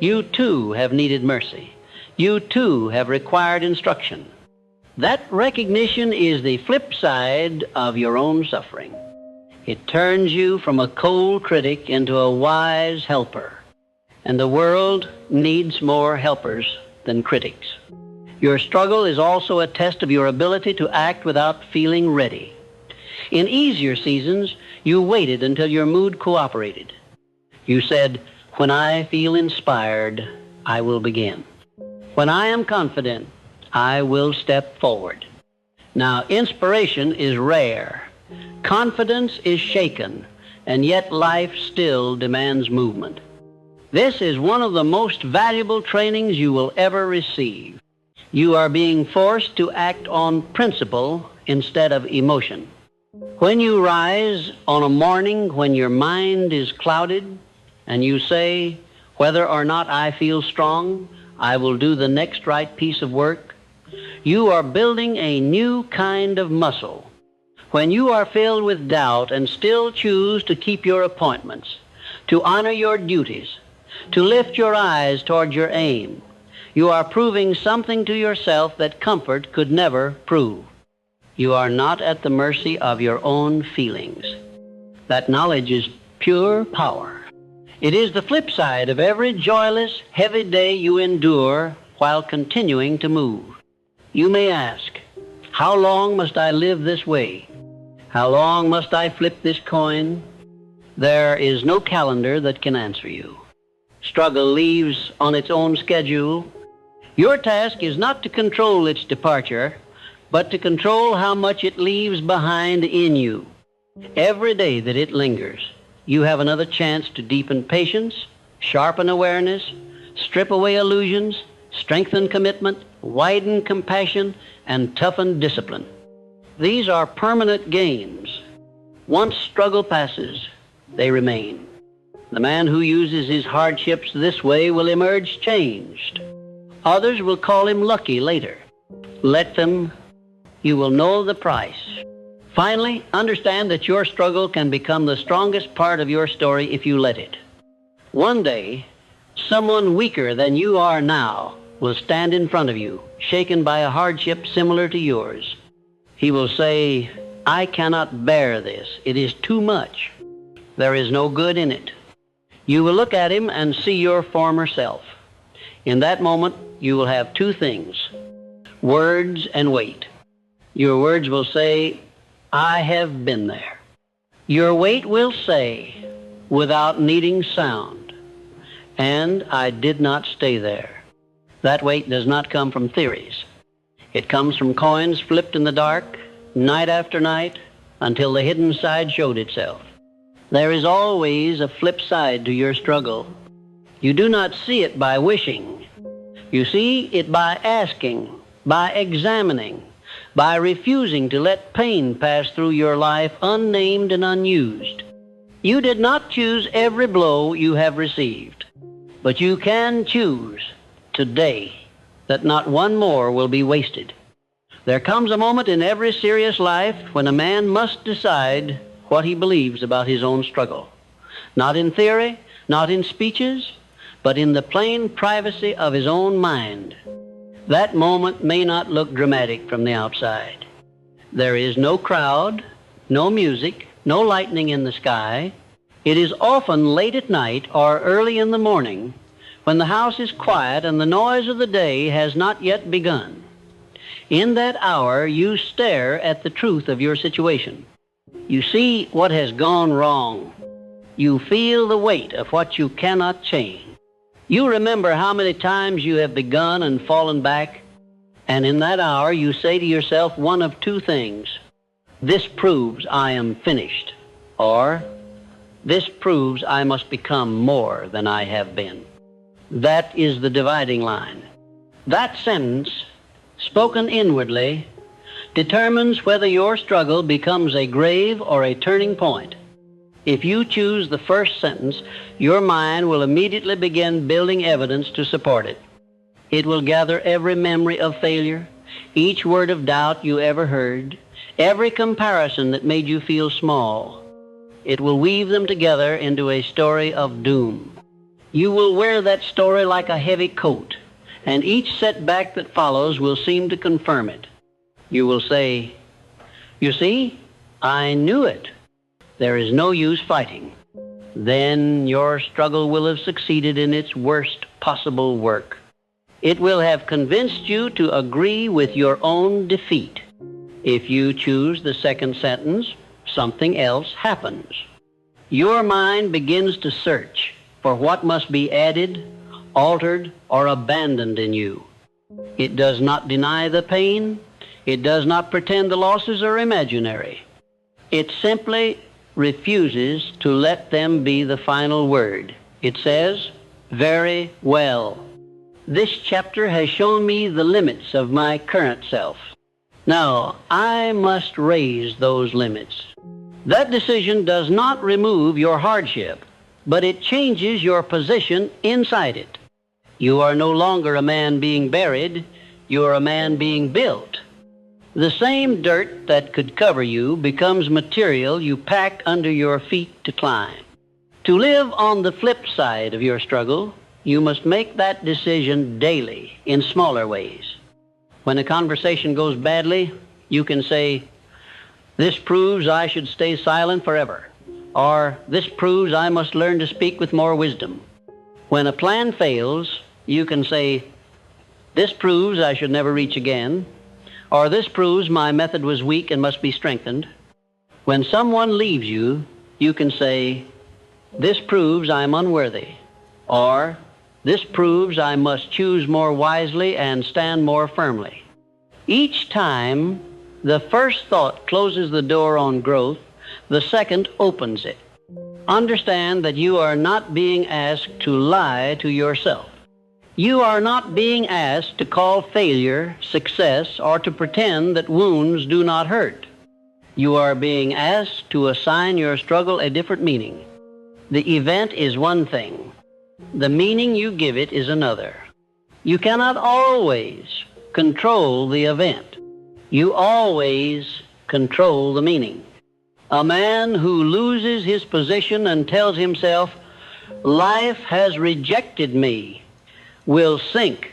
You too have needed mercy. You too have required instruction. That recognition is the flip side of your own suffering. It turns you from a cold critic into a wise helper. And the world needs more helpers than critics. Your struggle is also a test of your ability to act without feeling ready. In easier seasons, you waited until your mood cooperated. You said, "When I feel inspired, I will begin. When I am confident, I will step forward." Now, inspiration is rare. Confidence is shaken, and yet life still demands movement. This is one of the most valuable trainings you will ever receive. You are being forced to act on principle instead of emotion. When you rise on a morning when your mind is clouded and you say, "Whether or not I feel strong, I will do the next right piece of work," you are building a new kind of muscle. When you are filled with doubt and still choose to keep your appointments, to honor your duties, to lift your eyes toward your aim, you are proving something to yourself that comfort could never prove. You are not at the mercy of your own feelings. That knowledge is pure power. It is the flip side of every joyless, heavy day you endure while continuing to move. You may ask, "How long must I live this way? How long must I flip this coin?" There is no calendar that can answer you. Struggle leaves on its own schedule. Your task is not to control its departure, but to control how much it leaves behind in you. Every day that it lingers, you have another chance to deepen patience, sharpen awareness, strip away illusions, strengthen commitment, widen compassion, and toughen discipline. These are permanent gains. Once struggle passes, they remain. The man who uses his hardships this way will emerge changed. Others will call him lucky later. Let them. You will know the price. Finally, understand that your struggle can become the strongest part of your story if you let it. One day, someone weaker than you are now will stand in front of you, shaken by a hardship similar to yours. He will say, "I cannot bear this. It is too much. There is no good in it." You will look at him and see your former self. In that moment, you will have two things, words and weight. Your words will say, "I have been there." Your weight will say, without needing sound, "And I did not stay there." That weight does not come from theories. It comes from coins flipped in the dark, night after night, until the hidden side showed itself. There is always a flip side to your struggle. You do not see it by wishing. You see it by asking, by examining, by refusing to let pain pass through your life unnamed and unused. You did not choose every blow you have received, but you can choose today that not one more will be wasted. There comes a moment in every serious life when a man must decide what he believes about his own struggle. Not in theory, not in speeches, but in the plain privacy of his own mind. That moment may not look dramatic from the outside. There is no crowd, no music, no lightning in the sky. It is often late at night or early in the morning when the house is quiet and the noise of the day has not yet begun. In that hour, you stare at the truth of your situation. You see what has gone wrong. You feel the weight of what you cannot change. You remember how many times you have begun and fallen back, and in that hour you say to yourself one of two things. This proves I am finished, or this proves I must become more than I have been. That is the dividing line. That sentence, spoken inwardly, determines whether your struggle becomes a grave or a turning point. If you choose the first sentence, your mind will immediately begin building evidence to support it. It will gather every memory of failure, each word of doubt you ever heard, every comparison that made you feel small. It will weave them together into a story of doom. You will wear that story like a heavy coat, and each setback that follows will seem to confirm it. You will say, "You see, I knew it. There is no use fighting." Then your struggle will have succeeded in its worst possible work. It will have convinced you to agree with your own defeat. If you choose the second sentence, something else happens. Your mind begins to search for what must be added, altered, or abandoned in you. It does not deny the pain. It does not pretend the losses are imaginary. It simply refuses to let them be the final word. It says, "Very well. This chapter has shown me the limits of my current self. Now, I must raise those limits." That decision does not remove your hardship, but it changes your position inside it. You are no longer a man being buried. You are a man being built. The same dirt that could cover you becomes material you pack under your feet to climb. To live on the flip side of your struggle, you must make that decision daily in smaller ways. When a conversation goes badly, you can say, "This proves I should stay silent forever," or "This proves I must learn to speak with more wisdom." When a plan fails, you can say, "This proves I should never reach again," or "This proves my method was weak and must be strengthened." When someone leaves you, you can say, "This proves I am unworthy," or "This proves I must choose more wisely and stand more firmly." Each time the first thought closes the door on growth, the second opens it. Understand that you are not being asked to lie to yourself. You are not being asked to call failure success or to pretend that wounds do not hurt. You are being asked to assign your struggle a different meaning. The event is one thing. The meaning you give it is another. You cannot always control the event. You always control the meaning. A man who loses his position and tells himself, "Life has rejected me," will sink.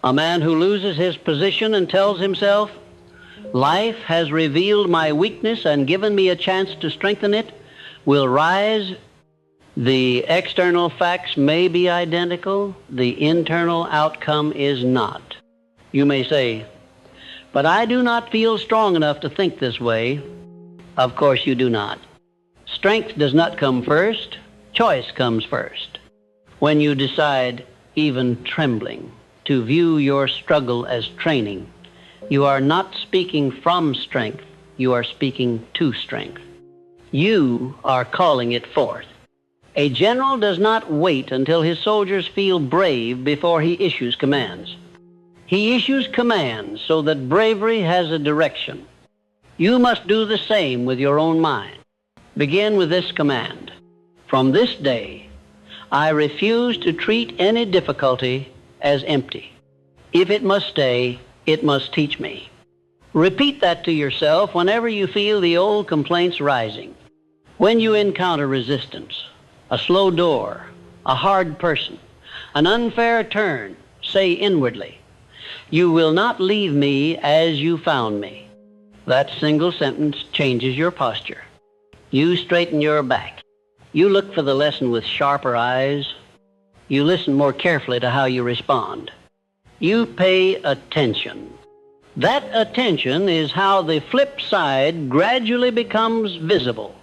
A man who loses his position and tells himself, "Life has revealed my weakness and given me a chance to strengthen it," will rise. The external facts may be identical. The internal outcome is not. You may say, "But I do not feel strong enough to think this way." Of course you do not. Strength does not come first. Choice comes first. When you decide, even trembling, to view your struggle as training, you are not speaking from strength. You are speaking to strength. You are calling it forth. A general does not wait until his soldiers feel brave before he issues commands. He issues commands so that bravery has a direction. You must do the same with your own mind. Begin with this command. From this day, I refuse to treat any difficulty as empty. If it must stay, it must teach me. Repeat that to yourself whenever you feel the old complaints rising. When you encounter resistance, a slow door, a hard person, an unfair turn, say inwardly, You will not leave me as you found me. That single sentence changes your posture. You straighten your back. You look for the lesson with sharper eyes. You listen more carefully to how you respond. You pay attention. That attention is how the flip side gradually becomes visible.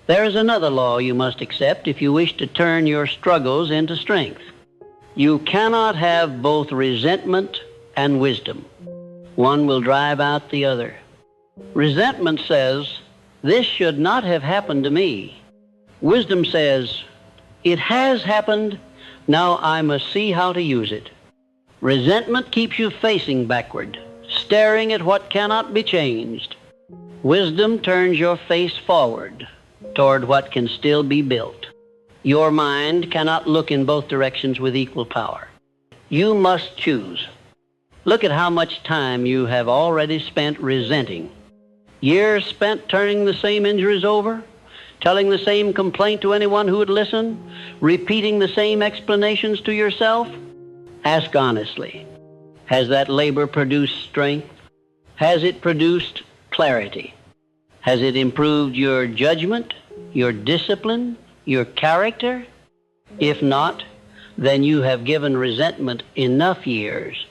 There is another law you must accept if you wish to turn your struggles into strength. You cannot have both resentment and wisdom. One will drive out the other. Resentment says, this should not have happened to me. Wisdom says, it has happened, now I must see how to use it. Resentment keeps you facing backward, staring at what cannot be changed. Wisdom turns your face forward toward what can still be built. Your mind cannot look in both directions with equal power. You must choose. Look at how much time you have already spent resenting. Years spent turning the same injuries over, telling the same complaint to anyone who would listen, repeating the same explanations to yourself. Ask honestly, has that labor produced strength? Has it produced clarity? Has it improved your judgment, your discipline, your character? If not, then you have given resentment enough years.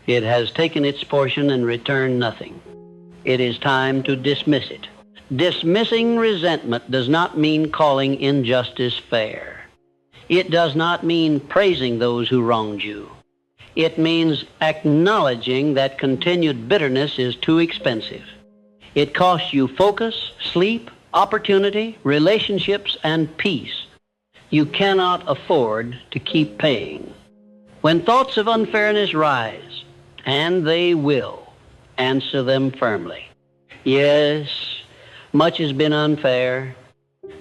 It has taken its portion and returned nothing. It is time to dismiss it. Dismissing resentment does not mean calling injustice fair. It does not mean praising those who wronged you. It means acknowledging that continued bitterness is too expensive. It costs you focus, sleep, opportunity, relationships, and peace. You cannot afford to keep paying. When thoughts of unfairness rise, and they will, answer them firmly. Yes, much has been unfair,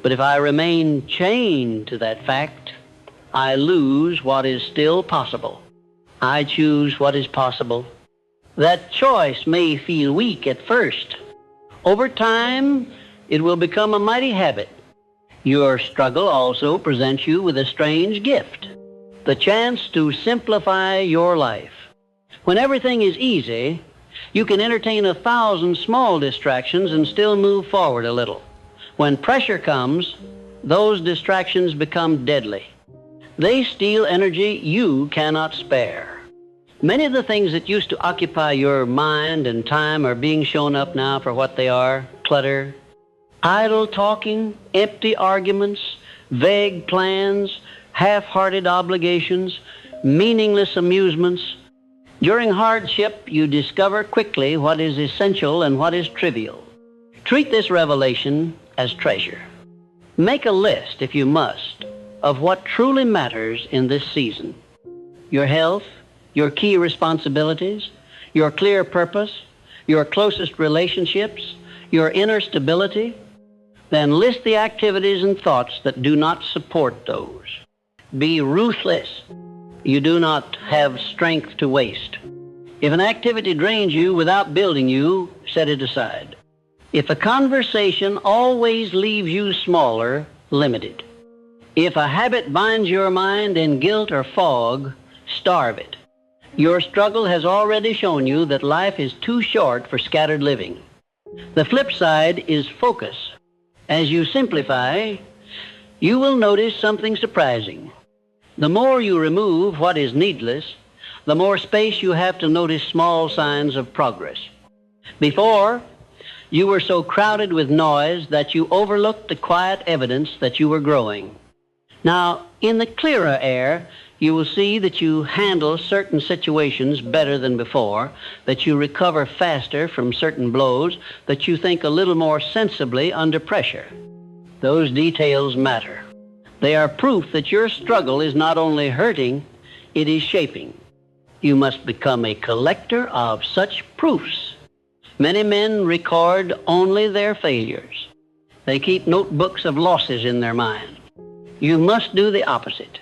but if I remain chained to that fact, I lose what is still possible. I choose what is possible. That choice may feel weak at first. Over time, it will become a mighty habit. Your struggle also presents you with a strange gift, the chance to simplify your life. When everything is easy, you can entertain 1,000 small distractions and still move forward a little. When pressure comes, those distractions become deadly. They steal energy you cannot spare. Many of the things that used to occupy your mind and time are being shown up now for what they are: clutter, idle talking, empty arguments, vague plans, half-hearted obligations, meaningless amusements. During hardship, you discover quickly what is essential and what is trivial. Treat this revelation as treasure. Make a list, if you must, of what truly matters in this season. Your health, your key responsibilities, your clear purpose, your closest relationships, your inner stability. Then list the activities and thoughts that do not support those. Be ruthless. You do not have strength to waste. If an activity drains you without building you, set it aside. If a conversation always leaves you smaller, limit it. If a habit binds your mind in guilt or fog, starve it. Your struggle has already shown you that life is too short for scattered living. The flip side is focus. As you simplify, you will notice something surprising. The more you remove what is needless, the more space you have to notice small signs of progress. Before, you were so crowded with noise that you overlooked the quiet evidence that you were growing. Now, in the clearer air, you will see that you handle certain situations better than before, that you recover faster from certain blows, that you think a little more sensibly under pressure. Those details matter. They are proof that your struggle is not only hurting, it is shaping. You must become a collector of such proofs. Many men record only their failures. They keep notebooks of losses in their mind. You must do the opposite.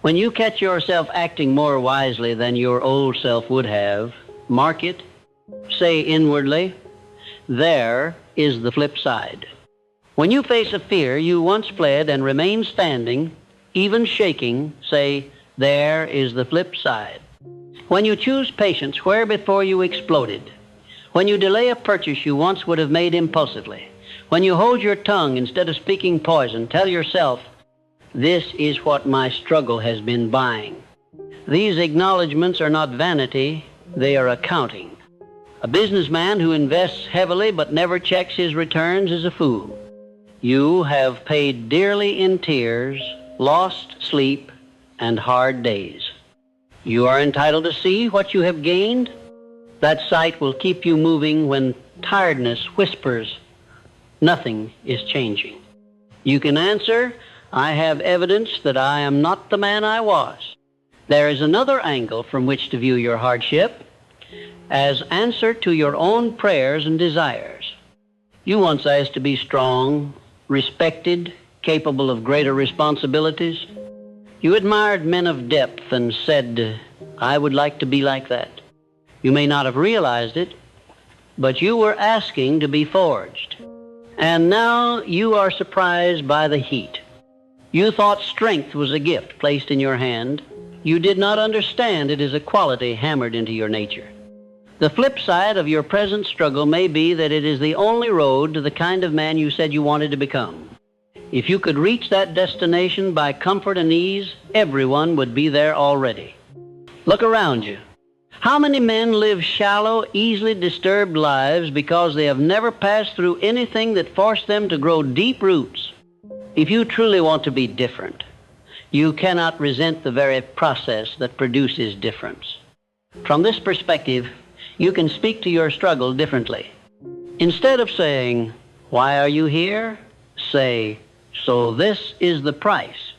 When you catch yourself acting more wisely than your old self would have, mark it, say inwardly, there is the flip side. When you face a fear you once fled and remain standing, even shaking, say, there is the flip side. When you choose patience where before you exploded, when you delay a purchase you once would have made impulsively, when you hold your tongue instead of speaking poison, tell yourself, this is what my struggle has been buying. These acknowledgments are not vanity, they are accounting. A businessman who invests heavily but never checks his returns is a fool. You have paid dearly in tears, lost sleep, and hard days. You are entitled to see what you have gained. That sight will keep you moving when tiredness whispers, nothing is changing. You can answer, I have evidence that I am not the man I was. There is another angle from which to view your hardship, as answer to your own prayers and desires. You once asked to be strong, respected, capable of greater responsibilities. You admired men of depth and said, I would like to be like that. You may not have realized it, but you were asking to be forged. And now you are surprised by the heat. You thought strength was a gift placed in your hand. You did not understand it is a quality hammered into your nature. The flip side of your present struggle may be that it is the only road to the kind of man you said you wanted to become. If you could reach that destination by comfort and ease, everyone would be there already. Look around you. How many men live shallow, easily disturbed lives because they have never passed through anything that forced them to grow deep roots? If you truly want to be different, you cannot resent the very process that produces difference. From this perspective, you can speak to your struggle differently. Instead of saying, why are you here? Say, so this is the price.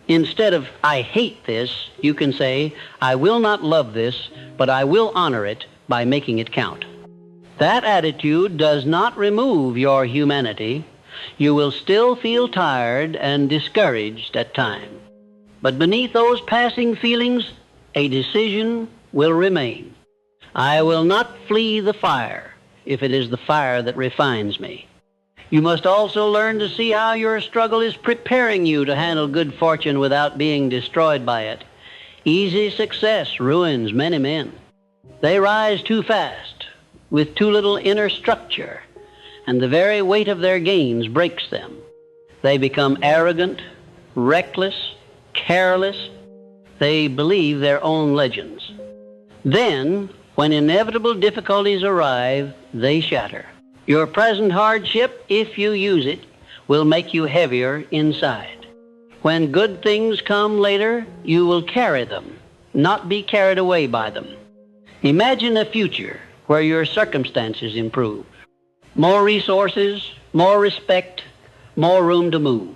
Instead of, I hate this, you can say, I will not love this, but I will honor it by making it count. That attitude does not remove your humanity. You will still feel tired and discouraged at times. But beneath those passing feelings, a decision will remain. I will not flee the fire if it is the fire that refines me. You must also learn to see how your struggle is preparing you to handle good fortune without being destroyed by it. Easy success ruins many men. They rise too fast, with too little inner structure, and the very weight of their gains breaks them. They become arrogant, reckless, careless. They believe their own legends. Then, when inevitable difficulties arrive, they shatter. Your present hardship, if you use it, will make you heavier inside. When good things come later, you will carry them, not be carried away by them. Imagine a future where your circumstances improve. More resources, more respect, more room to move.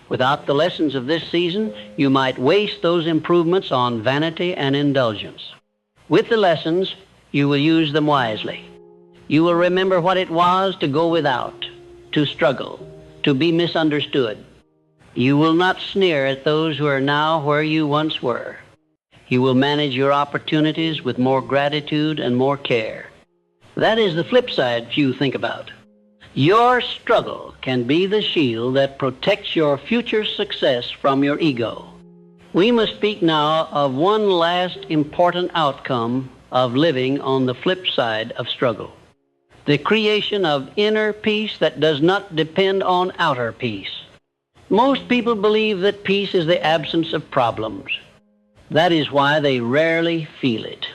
Without the lessons of this season, you might waste those improvements on vanity and indulgence. With the lessons, you will use them wisely. You will remember what it was to go without, to struggle, to be misunderstood. You will not sneer at those who are now where you once were. You will manage your opportunities with more gratitude and more care. That is the flip side few think about. Your struggle can be the shield that protects your future success from your ego. We must speak now of one last important outcome of living on the flip side of struggle. The creation of inner peace that does not depend on outer peace. Most people believe that peace is the absence of problems. That is why they rarely feel it.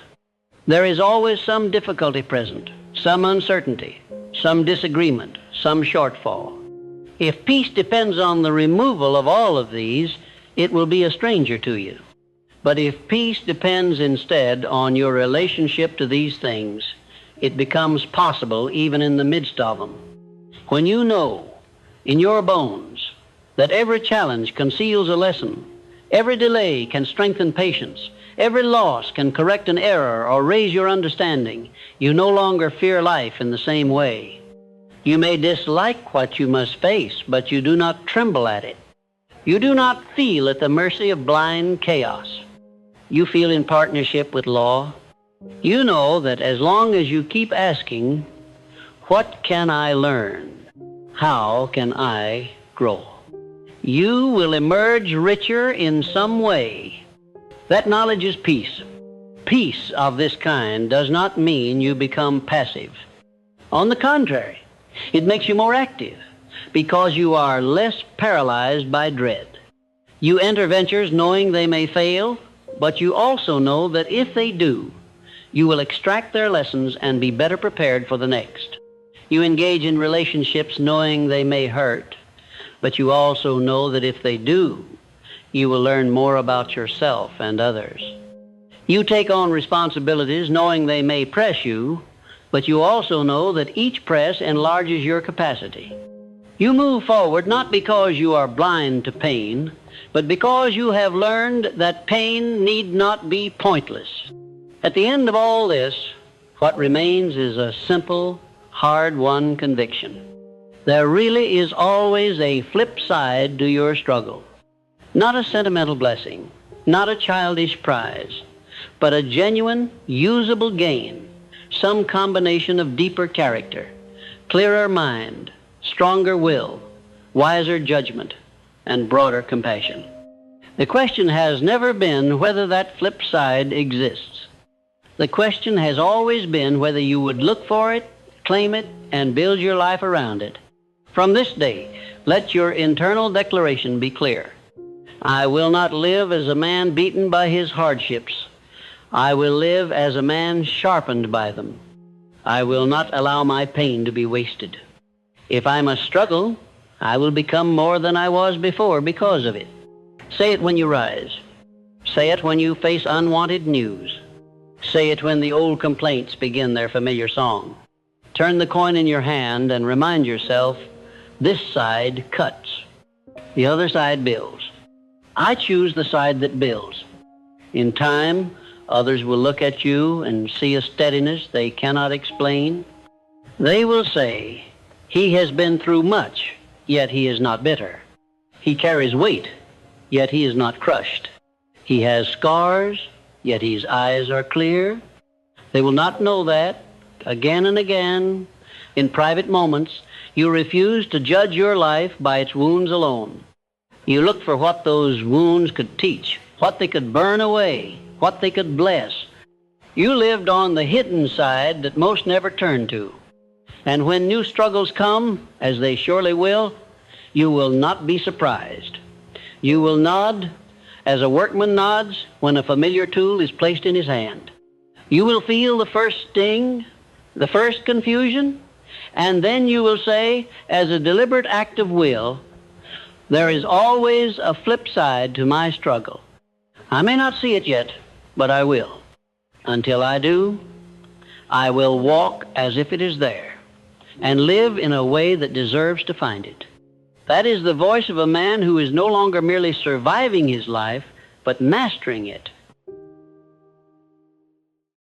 There is always some difficulty present, some uncertainty, some disagreement, some shortfall. If peace depends on the removal of all of these, it will be a stranger to you. But if peace depends instead on your relationship to these things, it becomes possible even in the midst of them. When you know in your bones that every challenge conceals a lesson, every delay can strengthen patience, every loss can correct an error or raise your understanding, you no longer fear life in the same way. You may dislike what you must face, but you do not tremble at it. You do not feel at the mercy of blind chaos. You feel in partnership with law. You know that as long as you keep asking, what can I learn? How can I grow? You will emerge richer in some way. That knowledge is peace. Peace of this kind does not mean you become passive. On the contrary, it makes you more active because you are less paralyzed by dread. You enter ventures knowing they may fail, but you also know that if they do, you will extract their lessons and be better prepared for the next. You engage in relationships knowing they may hurt, but you also know that if they do, you will learn more about yourself and others. You take on responsibilities knowing they may press you, but you also know that each press enlarges your capacity. You move forward not because you are blind to pain, but because you have learned that pain need not be pointless. At the end of all this, what remains is a simple, hard-won conviction. There really is always a flip side to your struggle. Not a sentimental blessing, not a childish prize, but a genuine, usable gain, some combination of deeper character, clearer mind, stronger will, wiser judgment, and broader compassion. The question has never been whether that flip side exists. The question has always been whether you would look for it, claim it, and build your life around it. From this day, let your internal declaration be clear. I will not live as a man beaten by his hardships. I will live as a man sharpened by them. I will not allow my pain to be wasted. If I must struggle, I will become more than I was before because of it. Say it when you rise. Say it when you face unwanted news. Say it when the old complaints begin their familiar song. Turn the coin in your hand and remind yourself, this side cuts. The other side builds. I choose the side that builds. In time, others will look at you and see a steadiness they cannot explain. They will say, he has been through much, yet he is not bitter. He carries weight, yet he is not crushed. He has scars, yet his eyes are clear. They will not know that. Again and again, in private moments, you refuse to judge your life by its wounds alone. You look for what those wounds could teach, what they could burn away, what they could bless. You lived on the hidden side that most never turn to. And when new struggles come, as they surely will not be surprised. You will nod as a workman nods when a familiar tool is placed in his hand. You will feel the first sting, the first confusion, and then you will say, as a deliberate act of will, there is always a flip side to my struggle. I may not see it yet, but I will. Until I do, I will walk as if it is there and live in a way that deserves to find it. That is the voice of a man who is no longer merely surviving his life, but mastering it.